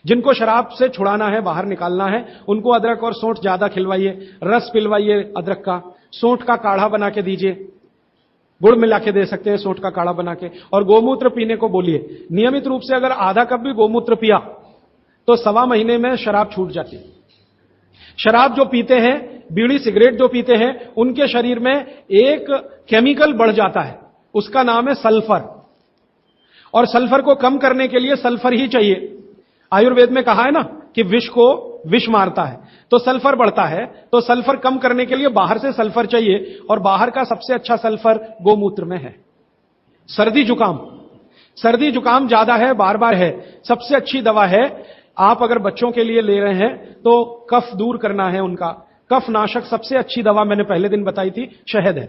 जिनको शराब से छुड़ाना है, बाहर निकालना है, उनको अदरक और सौंठ ज्यादा खिलवाइए, रस पिलवाइए अदरक का, सौंठ का काढ़ा बना के दीजिए, गुड़ मिला के दे सकते हैं सौंठ का काढ़ा बना के। और गोमूत्र पीने को बोलिए। नियमित रूप से अगर आधा कप भी गोमूत्र पिया तो 1.25 महीने में शराब छूट जाती है। शराब जो पीते हैं, बीड़ी सिगरेट जो पीते हैं, उनके शरीर में एक केमिकल बढ़ जाता है, उसका नाम है सल्फर। और सल्फर को कम करने के लिए सल्फर ही चाहिए। आयुर्वेद में कहा है ना कि विष को विष मारता है, तो सल्फर बढ़ता है। तो सल्फर कम करने के लिए बाहर से सल्फर चाहिए, और बाहर का सबसे अच्छा सल्फर गोमूत्र में है। सर्दी जुकाम, सर्दी जुकाम ज्यादा है, बार बार है, सबसे अच्छी दवा है। आप अगर बच्चों के लिए ले रहे हैं तो कफ दूर करना है उनका, कफ नाशक सबसे अच्छी दवा मैंने पहले दिन बताई थी, शहद है।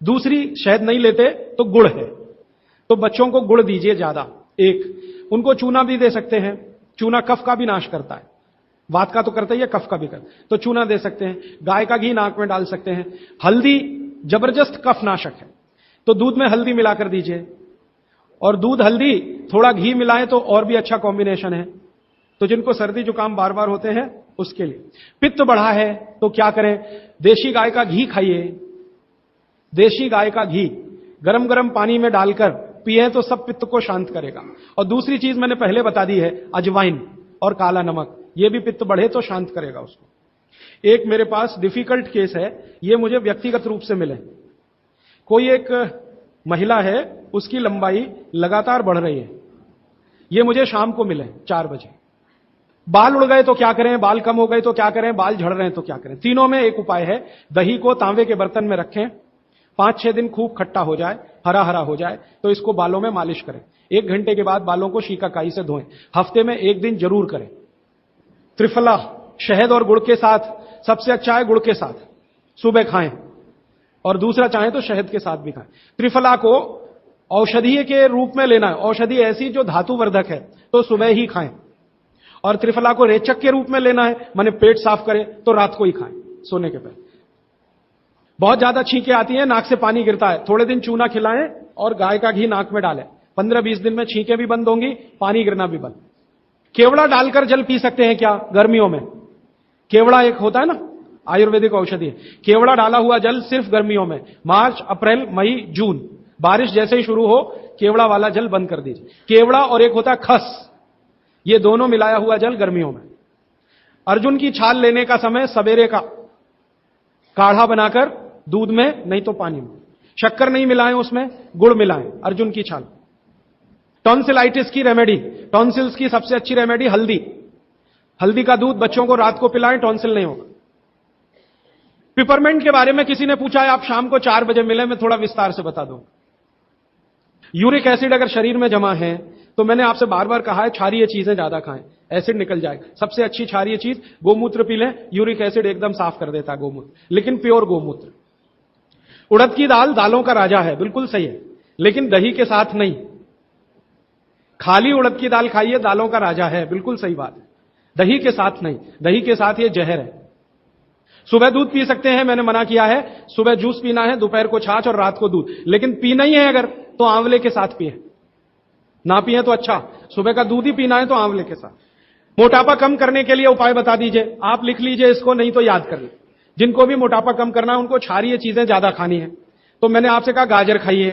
दूसरी, शहद नहीं लेते तो गुड़ है, तो बच्चों को गुड़ दीजिए ज्यादा। एक, उनको चूना भी दे सकते हैं, चूना कफ का भी नाश करता है, वात का तो करता ही है, कफ का भी करता है, तो चूना दे सकते हैं। गाय का घी नाक में डाल सकते हैं। हल्दी जबरदस्त कफ नाशक है, तो दूध में हल्दी मिलाकर दीजिए। और दूध हल्दी थोड़ा घी मिलाएं तो और भी अच्छा कॉम्बिनेशन है। तो जिनको सर्दी जुकाम बार बार होते हैं उसके लिए। पित्त बढ़ा है तो क्या करें? देशी गाय का घी खाइए। देशी गाय का घी गरम गरम पानी में डालकर पिए तो सब पित्त को शांत करेगा। और दूसरी चीज मैंने पहले बता दी है, अजवाइन और काला नमक, ये भी पित्त बढ़े तो शांत करेगा उसको। एक मेरे पास डिफिकल्ट केस है, ये मुझे व्यक्तिगत रूप से मिले। कोई एक महिला है, उसकी लंबाई लगातार बढ़ रही है, ये मुझे शाम को मिले 4 बजे। बाल उड़ गए तो क्या करें, बाल कम हो गए तो क्या करें, बाल झड़ रहे हैं तो क्या करें? तीनों में एक उपाय है, दही को तांबे के बर्तन में रखें, 5-6 दिन खूब खट्टा हो जाए, हरा हरा हो जाए तो इसको बालों में मालिश करें। 1 घंटे के बाद बालों को शीकाकाई से धोएं। हफ्ते में 1 दिन जरूर करें। त्रिफला शहद और गुड़ के साथ, सबसे अच्छा है गुड़ के साथ, सुबह खाएं, और दूसरा चाहें तो शहद के साथ भी खाएं। त्रिफला को औषधीय के रूप में लेना है, औषधि ऐसी जो धातुवर्धक है, तो सुबह ही खाएं। और त्रिफला को रेचक के रूप में लेना है, माने पेट साफ करे, तो रात को ही खाएं सोने के पहले। बहुत ज्यादा छींकें आती हैं, नाक से पानी गिरता है, थोड़े दिन चूना खिलाएं और गाय का घी नाक में डालें, 15-20 दिन में छींकें भी बंद होंगी, पानी गिरना भी बंद। केवड़ा डालकर जल पी सकते हैं क्या गर्मियों में? केवड़ा एक होता है ना आयुर्वेदिक औषधि, केवड़ा डाला हुआ जल सिर्फ गर्मियों में, मार्च, अप्रैल, मई, जून, बारिश जैसे ही शुरू हो केवड़ा वाला जल बंद कर दीजिए। केवड़ा और एक होता है खस, ये दोनों मिलाया हुआ जल गर्मियों में। अर्जुन की छाल लेने का समय सवेरे का, काढ़ा बनाकर दूध में नहीं तो पानी में, शक्कर नहीं मिलाएं उसमें, गुड़ मिलाएं, अर्जुन की छाल। टॉन्सिलाइटिस की रेमेडी, टॉन्सिल्स की सबसे अच्छी रेमेडी हल्दी, हल्दी का दूध बच्चों को रात को पिलाएं, टॉन्सिल नहीं होगा। पिपरमेंट के बारे में किसी ने पूछा है, आप शाम को 4 बजे मिले, मैं थोड़ा विस्तार से बता दूं। यूरिक एसिड अगर शरीर में जमा है तो मैंने आपसे बार बार कहा है क्षारीय चीजें ज्यादा खाएं, एसिड निकल जाएगा। सबसे अच्छी क्षारीय चीज गोमूत्र पी लें, यूरिक एसिड एकदम साफ कर देता है गोमूत्र, लेकिन प्योर गोमूत्र। उड़द की दाल दालों का राजा है, बिल्कुल सही है, लेकिन दही के साथ नहीं। खाली उड़द की दाल खाइए, दालों का राजा है, बिल्कुल सही बात है, दही के साथ नहीं, दही के साथ ये जहर है। सुबह दूध पी सकते हैं, मैंने मना किया है, सुबह जूस पीना है, दोपहर को छाछ और रात को दूध, लेकिन पीना ही है अगर तो आंवले के साथ पिए, ना पिए तो अच्छा, सुबह का दूध ही पीना है तो आंवले के साथ। मोटापा कम करने के लिए उपाय बता दीजिए, आप लिख लीजिए इसको, नहीं तो याद कर लीजिए। जिनको भी मोटापा कम करना है उनको क्षारीय चीजें ज्यादा खानी है। तो मैंने आपसे कहा गाजर खाइए,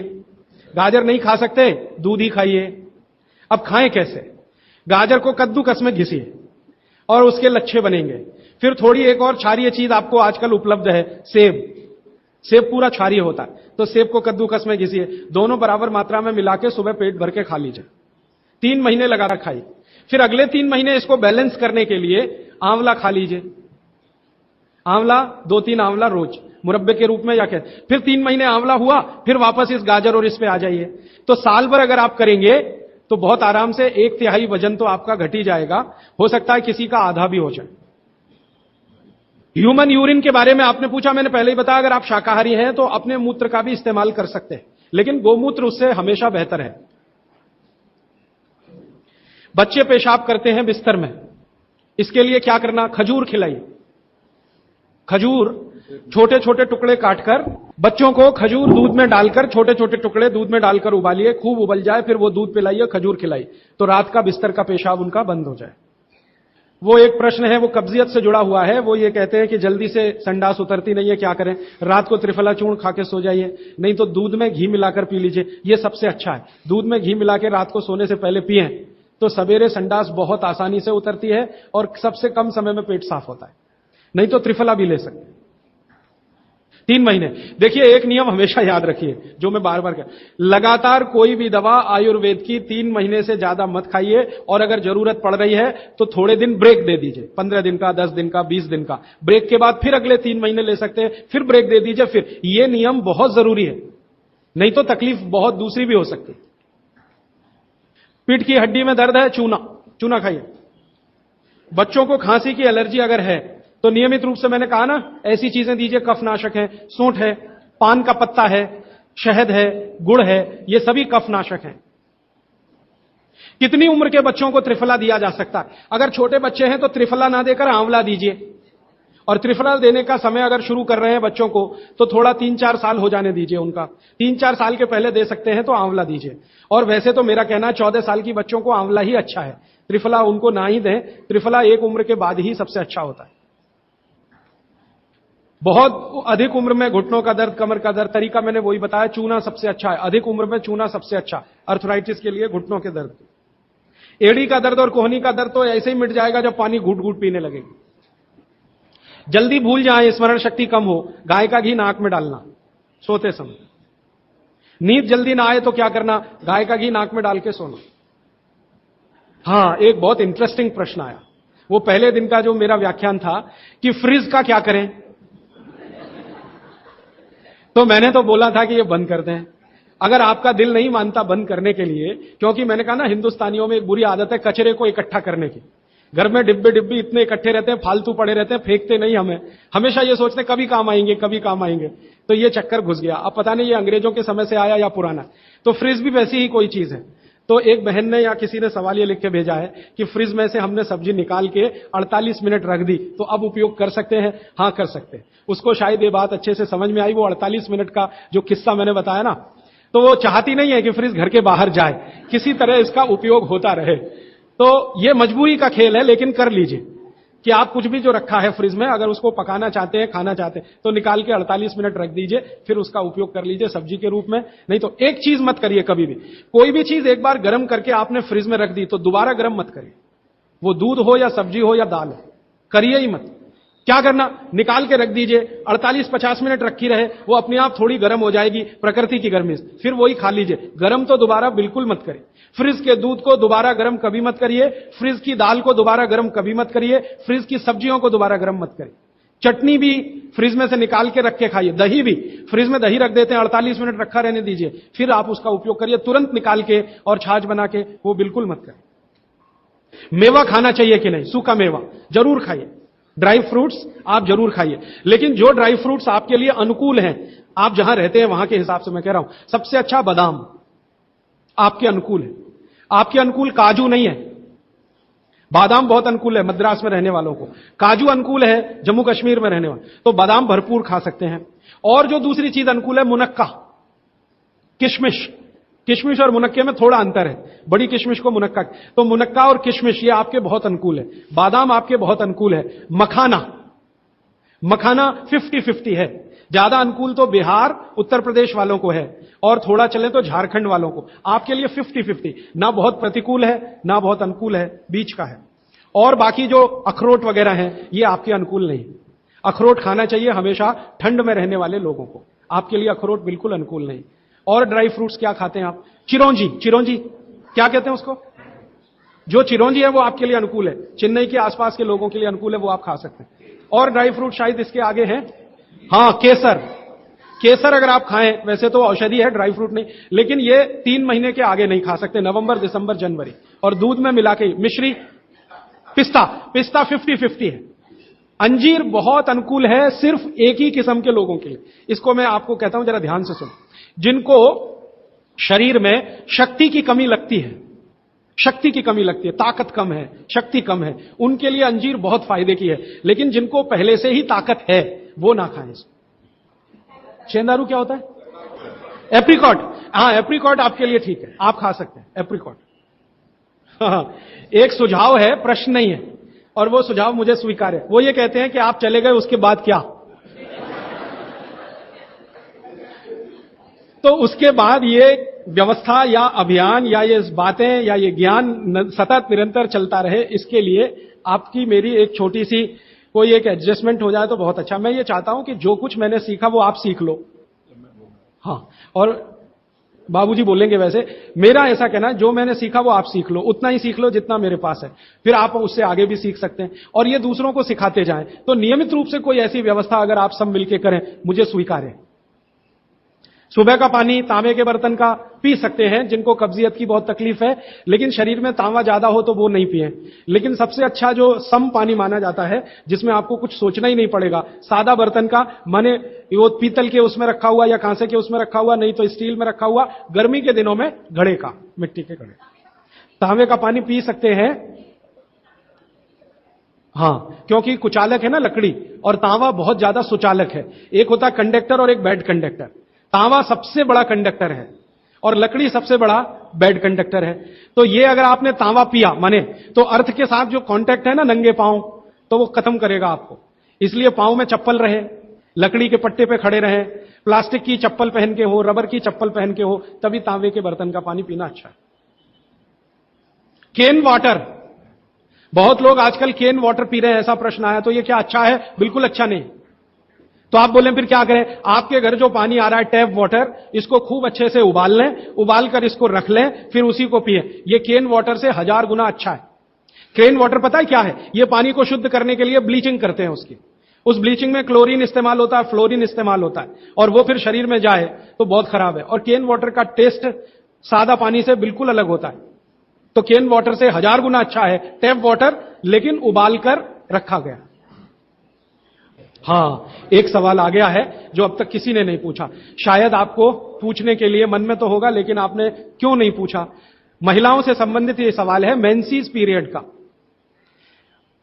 गाजर नहीं खा सकते, दूध ही खाइए। अब खाएं कैसे? गाजर को कद्दूकस में घिसिए और उसके लच्छे बनेंगे। फिर थोड़ी एक और क्षारीय चीज आपको आजकल उपलब्ध है, सेब। सेब पूरा क्षारीय होता है, तो सेब को कद्दूकस में घिसिए, दोनों बराबर मात्रा में मिला के सुबह पेट भर के खा लीजिए। 3 महीने लगातार खाइए। फिर अगले 3 महीने इसको बैलेंस करने के लिए आंवला खा लीजिए। आंवला 2-3 आंवला रोज मुरब्बे के रूप में या क्या। फिर 3 महीने आंवला हुआ, फिर वापस इस गाजर और इस पे आ जाइए। तो साल भर अगर आप करेंगे तो बहुत आराम से 1/3 वजन तो आपका घट ही जाएगा। हो सकता है किसी का आधा भी हो जाए। ह्यूमन यूरिन के बारे में आपने पूछा, मैंने पहले ही बताया, अगर आप शाकाहारी हैं तो अपने मूत्र का भी इस्तेमाल कर सकते हैं, लेकिन गोमूत्र उससे हमेशा बेहतर है। बच्चे पेशाब करते हैं बिस्तर में, इसके लिए क्या करना? खजूर खिलाइए। खजूर छोटे छोटे टुकड़े काटकर बच्चों को खजूर दूध में डालकर, छोटे छोटे टुकड़े दूध में डालकर उबालिए, खूब उबल जाए, फिर वो दूध पिलाइए, खजूर खिलाइए, तो रात का बिस्तर का पेशाब उनका बंद हो जाए। वो एक प्रश्न है, वो कब्जियत से जुड़ा हुआ है। वो ये कहते हैं कि जल्दी से संडास उतरती नहीं है, क्या करें? रात को त्रिफला चूर्ण खा के सो जाइए, नहीं तो दूध में घी मिलाकर पी लीजिए, ये सबसे अच्छा है। दूध में घी मिला के रात को सोने से पहले पिएं तो सवेरे संडास बहुत आसानी से उतरती है और सबसे कम समय में पेट साफ होता है। नहीं तो त्रिफला भी ले सकते हैं। 3 महीने। देखिए, एक नियम हमेशा याद रखिए, जो मैं बार बार कह, लगातार कोई भी दवा आयुर्वेद की 3 महीने से ज्यादा मत खाइए, और अगर जरूरत पड़ रही है तो थोड़े दिन ब्रेक दे दीजिए, 15 दिन का, 10 दिन का, 20 दिन का ब्रेक के बाद फिर अगले 3 महीने ले सकते हैं, फिर ब्रेक दे दीजिए। फिर ये नियम बहुत जरूरी है, नहीं तो तकलीफ बहुत दूसरी भी हो सकती है। पीठ की हड्डी में दर्द है, चूना खाइए। बच्चों को खांसी की एलर्जी अगर है तो नियमित रूप से, मैंने कहा ना, ऐसी चीजें दीजिए, कफनाशक है, सूंठ है, पान का पत्ता है, शहद है, गुड़ है, ये सभी कफनाशक हैं। कितनी उम्र के बच्चों को त्रिफला दिया जा सकता है? अगर छोटे बच्चे हैं तो त्रिफला ना देकर आंवला दीजिए, और त्रिफला देने का समय अगर शुरू कर रहे हैं बच्चों को तो थोड़ा 3-4 साल हो जाने दीजिए उनका। 3-4 साल के पहले दे सकते हैं तो आंवला दीजिए। और वैसे तो मेरा कहना है 14 साल की बच्चों को आंवला ही अच्छा है, त्रिफला उनको ना ही दें। त्रिफला एक उम्र के बाद ही सबसे अच्छा होता है। बहुत अधिक उम्र में घुटनों का दर्द, कमर का दर्द, तरीका मैंने वही बताया, चूना सबसे अच्छा है। अधिक उम्र में चूना सबसे अच्छा, अर्थराइटिस के लिए, घुटनों के दर्द। एड़ी का दर्द और कोहनी का दर्द तो ऐसे ही मिट जाएगा जब पानी घूट घूट पीने लगेगी। जल्दी भूल जाए, स्मरण शक्ति कम हो, गाय का घी नाक में डालना सोते समय। नींद जल्दी ना आए तो क्या करना? गाय का घी नाक में डाल के सोना। हां, एक बहुत इंटरेस्टिंग प्रश्न आया, वो पहले दिन का जो मेरा व्याख्यान था कि फ्रिज का क्या करें। तो मैंने तो बोला था कि ये बंद कर दें, अगर आपका दिल नहीं मानता बंद करने के लिए, क्योंकि मैंने कहा ना, हिंदुस्तानियों में एक बुरी आदत है कचरे को इकट्ठा करने की। घर में डिब्बे इतने इकट्ठे रहते हैं, फालतू पड़े रहते हैं, फेंकते नहीं हमें, हमेशा ये सोचते कभी काम आएंगे, कभी काम आएंगे। तो ये चक्कर घुस गया। अब पता नहीं ये अंग्रेजों के समय से आया या पुराना। तो फ्रिज भी वैसी ही कोई चीज है। तो एक बहन ने या किसी ने सवाल ये लिख के भेजा है कि फ्रिज में से हमने सब्जी निकाल के 48 मिनट रख दी, तो अब उपयोग कर सकते हैं? हाँ, कर सकते हैं। उसको शायद ये बात अच्छे से समझ में आई। वो 48 मिनट का जो किस्सा मैंने बताया ना, तो वो चाहती नहीं है कि फ्रिज घर के बाहर जाए, किसी तरह इसका उपयोग होता रहे। तो ये मजबूरी का खेल है, लेकिन कर लीजिए कि आप कुछ भी जो रखा है फ्रिज में, अगर उसको पकाना चाहते हैं, खाना चाहते हैं, तो निकाल के 48 मिनट रख दीजिए, फिर उसका उपयोग कर लीजिए सब्जी के रूप में। नहीं तो एक चीज मत करिए कभी भी, कोई भी चीज एक बार गर्म करके आपने फ्रिज में रख दी तो दोबारा गर्म मत करिए। वो दूध हो या सब्जी हो या दाल हो, करिए ही मत। क्या करना? निकाल के रख दीजिए, 48-50 मिनट रखी रहे, वो अपने आप थोड़ी गर्म हो जाएगी, प्रकृति की गर्मी से, फिर वही खा लीजिए। गर्म तो दोबारा बिल्कुल मत करिए। फ्रिज के दूध को दोबारा गर्म कभी मत करिए, फ्रिज की दाल को दोबारा गर्म कभी मत करिए, फ्रिज की सब्जियों को दोबारा गर्म मत करिए। चटनी भी फ्रिज में से निकाल के रख के खाइए, दही भी फ्रिज में दही रख देते हैं, 48 मिनट रखा रहने दीजिए, फिर आप उसका उपयोग करिए, तुरंत निकाल के और छाछ बना के, वो बिल्कुल मत करिए। मेवा खाना चाहिए कि नहीं? सूखा मेवा जरूर खाइए, ड्राई फ्रूट्स आप जरूर खाइए, लेकिन जो ड्राई फ्रूट्स आपके लिए अनुकूल हैं, आप जहां रहते हैं वहां के हिसाब से मैं कह रहा हूं। सबसे अच्छा बादाम आपके अनुकूल है, आपके अनुकूल काजू नहीं है। बादाम बहुत अनुकूल है मद्रास में रहने वालों को, काजू अनुकूल है जम्मू कश्मीर में रहने वालों, तो बादाम भरपूर खा सकते हैं। और जो दूसरी चीज अनुकूल है, मुनक्का, किशमिश, किशमिश और मुनक्के में थोड़ा अंतर है, बड़ी किशमिश को मुनक्का, तो मुनक्का और किशमिश ये आपके बहुत अनुकूल है, बादाम आपके बहुत अनुकूल है। मखाना 50-50 है, ज्यादा अनुकूल तो बिहार उत्तर प्रदेश वालों को है और थोड़ा चले तो झारखंड वालों को। आपके लिए 50-50, ना बहुत प्रतिकूल है ना बहुत अनुकूल है, बीच का है। और बाकी जो अखरोट वगैरह हैं ये आपके अनुकूल नहीं। अखरोट खाना चाहिए हमेशा ठंड में रहने वाले लोगों को, आपके लिए अखरोट बिल्कुल अनुकूल नहीं। और ड्राई फ्रूट्स क्या खाते हैं आप? चिरौंजी, चिरौंजी क्या कहते हैं उसको? जो चिरौंजी है वो आपके लिए अनुकूल है, चेन्नई के आसपास के लोगों के लिए अनुकूल है, वो आप खा सकते हैं। और ड्राई फ्रूट शायद इसके आगे हैं, हां केसर। केसर अगर आप खाएं, वैसे तो औषधि है, ड्राई फ्रूट नहीं, लेकिन ये 3 महीने के आगे नहीं खा सकते, नवंबर दिसंबर जनवरी, और दूध में मिला के। मिश्री, पिस्ता 50-50 है। अंजीर बहुत अनुकूल है सिर्फ एक ही किस्म के लोगों के लिए। इसको मैं आपको कहता हूं, जरा ध्यान से सुनो। जिनको शरीर में शक्ति की कमी लगती है, शक्ति की कमी लगती है, ताकत कम है, शक्ति कम है, उनके लिए अंजीर बहुत फायदे की है। लेकिन जिनको पहले से ही ताकत है वो ना खाएं इसको। शेंदारू क्या होता है? एप्रिकॉट, हां एप्रिकॉट आपके लिए ठीक है, आप खा सकते हैं एप्रिकॉट। एक सुझाव है, प्रश्न नहीं है, और वो सुझाव मुझे स्वीकार है। वो ये कहते हैं कि आप चले गए उसके बाद क्या? तो उसके बाद ये व्यवस्था या अभियान या ये बातें या ये ज्ञान सतत निरंतर चलता रहे, इसके लिए आपकी मेरी एक छोटी सी कोई एक एडजस्टमेंट हो जाए तो बहुत अच्छा। मैं ये चाहता हूं कि जो कुछ मैंने सीखा वो आप सीख लो। हां, और बाबूजी बोलेंगे वैसे, मेरा ऐसा कहना है जो मैंने सीखा वो आप सीख लो, उतना ही सीख लो जितना मेरे पास है, फिर आप उससे आगे भी सीख सकते हैं और ये दूसरों को सिखाते जाएं। तो नियमित रूप से कोई ऐसी व्यवस्था अगर आप सब मिलकर करें, मुझे स्वीकार है। सुबह का पानी तांबे के बर्तन का पी सकते हैं जिनको कब्जियत की बहुत तकलीफ है, लेकिन शरीर में तांबा ज्यादा हो तो वो नहीं पिए। लेकिन सबसे अच्छा जो सम पानी माना जाता है, जिसमें आपको कुछ सोचना ही नहीं पड़ेगा, सादा बर्तन का, माने वो पीतल के उसमें रखा हुआ या कांसे के उसमें रखा हुआ, नहीं तो स्टील में रखा हुआ, गर्मी के दिनों में घड़े का, मिट्टी के घड़े, तांबे का पानी पी सकते हैं। हां, क्योंकि कुचालक है ना लकड़ी, और तांबा बहुत ज्यादा सुचालक है। एक होता कंडक्टर और एक बैड कंडक्टर। तांबा सबसे बड़ा कंडक्टर है और लकड़ी सबसे बड़ा बैड कंडक्टर है। तो ये अगर आपने तांबा पिया माने, तो अर्थ के साथ जो कांटेक्ट है ना नंगे पांव, तो वो खत्म करेगा आपको। इसलिए पांव में चप्पल रहे, लकड़ी के पट्टे पे खड़े रहे, प्लास्टिक की चप्पल पहन के हो, रबर की चप्पल पहन के हो, तभी तांबे के बर्तन का पानी पीना अच्छा है। केन वाटर, बहुत लोग आजकल केन वाटर पी रहे हैं, ऐसा प्रश्न आया, तो ये क्या अच्छा है? बिल्कुल अच्छा नहीं। तो आप बोले फिर क्या करें? आपके घर जो पानी आ रहा है टैप वाटर, इसको खूब अच्छे से उबाल लें, उबाल कर इसको रख लें, फिर उसी को पिए। ये केन वाटर से 1000 गुना अच्छा है। केन वाटर पता है क्या है? ये पानी को शुद्ध करने के लिए ब्लीचिंग करते हैं उसकी। उस ब्लीचिंग में क्लोरीन इस्तेमाल होता है, फ्लोरीन इस्तेमाल होता है, और वो फिर शरीर में जाए तो बहुत खराब है। और केन वाटर का टेस्ट सादा पानी से बिल्कुल अलग होता है। तो केन वाटर से 1000 गुना अच्छा है टैप वाटर, लेकिन उबाल कर रखा गया। हां, एक सवाल आ गया है जो अब तक किसी ने नहीं पूछा, शायद आपको पूछने के लिए मन में तो होगा, लेकिन आपने क्यों नहीं पूछा। महिलाओं से संबंधित यह सवाल है मेंसेस पीरियड का।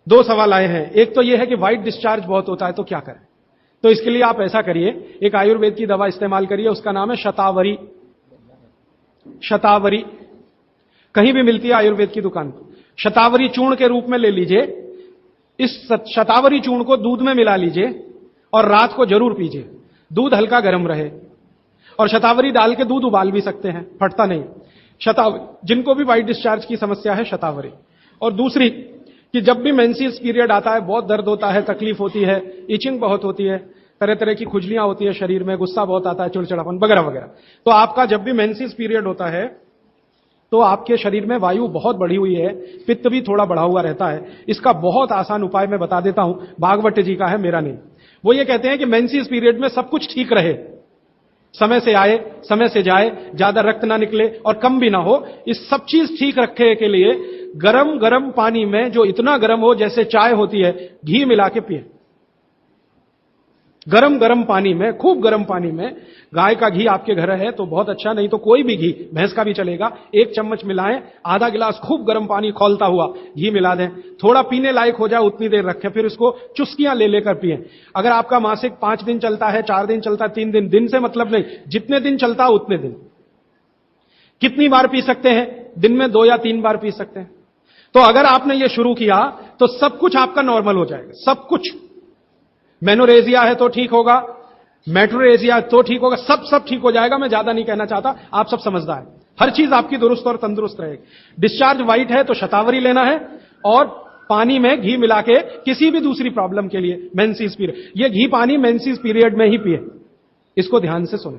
2 सवाल आए हैं। एक तो यह है कि व्हाइट डिस्चार्ज बहुत होता है तो क्या करें। तो इसके लिए आप ऐसा करिए, एक आयुर्वेद की दवा इस्तेमाल करिए, उसका नाम है शतावरी। शतावरी कहीं भी मिलती है आयुर्वेद की दुकान पर। शतावरी चूर्ण के रूप में ले लीजिए। इस शतावरी चूर्ण को दूध में मिला लीजिए और रात को जरूर पीजिए। दूध हल्का गर्म रहे, और शतावरी डाल के दूध उबाल भी सकते हैं, फटता नहीं। शतावरी, जिनको भी व्हाइट डिस्चार्ज की समस्या है, शतावरी। और दूसरी कि जब भी मेंसेस पीरियड आता है, बहुत दर्द होता है, तकलीफ होती है, इचिंग बहुत होती है, तरह तरह की खुजलियां होती है शरीर में, गुस्सा बहुत आता है, चिड़चिड़ापन वगैरह वगैरह, तो आपका जब भी मेंसेस पीरियड होता है तो आपके शरीर में वायु बहुत बढ़ी हुई है, पित्त भी थोड़ा बढ़ा हुआ रहता है। इसका बहुत आसान उपाय मैं बता देता हूं, भागवत जी का है, मेरा नहीं। वो ये कहते हैं कि मेंसेस पीरियड में सब कुछ ठीक रहे, समय से आए समय से जाए, ज्यादा रक्त ना निकले और कम भी ना हो, इस सब चीज ठीक रखने के लिए गरम गरम पानी में, जो इतना गरम हो जैसे चाय होती है, घी मिला के पिए। गरम गरम पानी में, खूब गरम पानी में, गाय का घी आपके घर है तो बहुत अच्छा, नहीं तो कोई भी घी, भैंस का भी चलेगा, 1 चम्मच मिलाएं, आधा गिलास खूब गरम पानी खौलता हुआ घी मिला दें, थोड़ा पीने लायक हो जाए उतनी देर रखें, फिर इसको चुस्कियां ले लेकर पिए। अगर आपका मासिक 5 दिन चलता है, 4 दिन चलता है, 3 दिन, दिन से मतलब नहीं, जितने दिन चलता है उतने दिन। कितनी बार पी सकते हैं? दिन में 2 या 3 बार पी सकते हैं। तो अगर आपने ये शुरू किया तो सब कुछ आपका नॉर्मल हो जाएगा, सब कुछ। मेनोरेजिया है तो ठीक होगा, मेट्रोरेजिया तो ठीक होगा, सब ठीक हो जाएगा। मैं ज्यादा नहीं कहना चाहता, आप सब समझदार हैं। हर चीज आपकी दुरुस्त और तंदुरुस्त रहेगी। डिस्चार्ज व्हाइट है तो शतावरी लेना है, और पानी में घी मिला के किसी भी दूसरी प्रॉब्लम के लिए, मेंसेस पीरियड, ये घी पानी मेंसेस पीरियड में ही पिए। इसको ध्यान से सुने।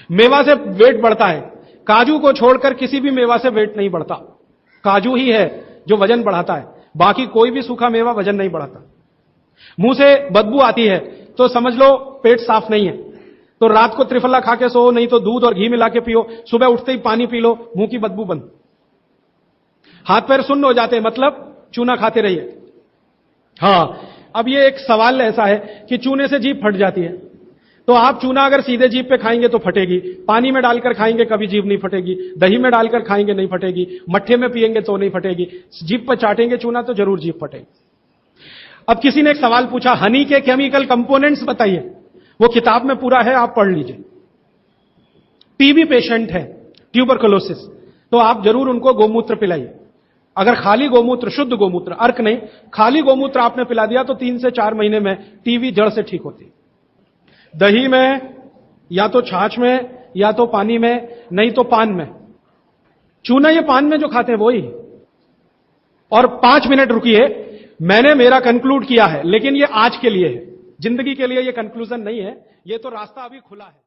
मेवा से वेट बढ़ता है, काजू को छोड़कर किसी भी मेवा से वेट नहीं बढ़ता। काजू ही है जो वजन बढ़ाता है, बाकी कोई भी सूखा मेवा वजन नहीं बढ़ाता। मुंह से बदबू आती है तो समझ लो पेट साफ नहीं है, तो रात को त्रिफला खा के सो, नहीं तो दूध और घी मिला के पियो, सुबह उठते ही पानी पी लो, मुंह की बदबू बंद। हाथ पैर सुन्न हो जाते हैं, मतलब चूना खाते रहिए। हां, अब ये एक सवाल ऐसा है कि चूने से जीभ फट जाती है, तो आप चूना अगर सीधे जीभ पे खाएंगे तो फटेगी, पानी में डालकर खाएंगे कभी जीभ नहीं फटेगी, दही में डालकर खाएंगे नहीं फटेगी, मट्ठे में पिएंगे तो नहीं फटेगी, जीभ पर चाटेंगे चूना तो जरूर जीभ फटेगी। अब किसी ने एक सवाल पूछा, हनी के केमिकल कंपोनेंट्स बताइए। वो किताब में पूरा है, आप पढ़ लीजिए। टीबी पेशेंट है, ट्यूबरकुलोसिस, तो आप जरूर उनको गोमूत्र पिलाइए। अगर खाली गोमूत्र, शुद्ध गोमूत्र, अर्क नहीं, खाली गोमूत्र आपने पिला दिया तो 3 से 4 महीने में टीबी जड़ से ठीक होती है। दही में, या तो छाछ में, या तो पानी में, नहीं तो पान में। चूना ये पान में जो खाते हैं वही। और 5 मिनट रुकिए, मैंने मेरा कंक्लूड किया है, लेकिन ये आज के लिए है, जिंदगी के लिए ये कंक्लूजन नहीं है, ये तो रास्ता अभी खुला है।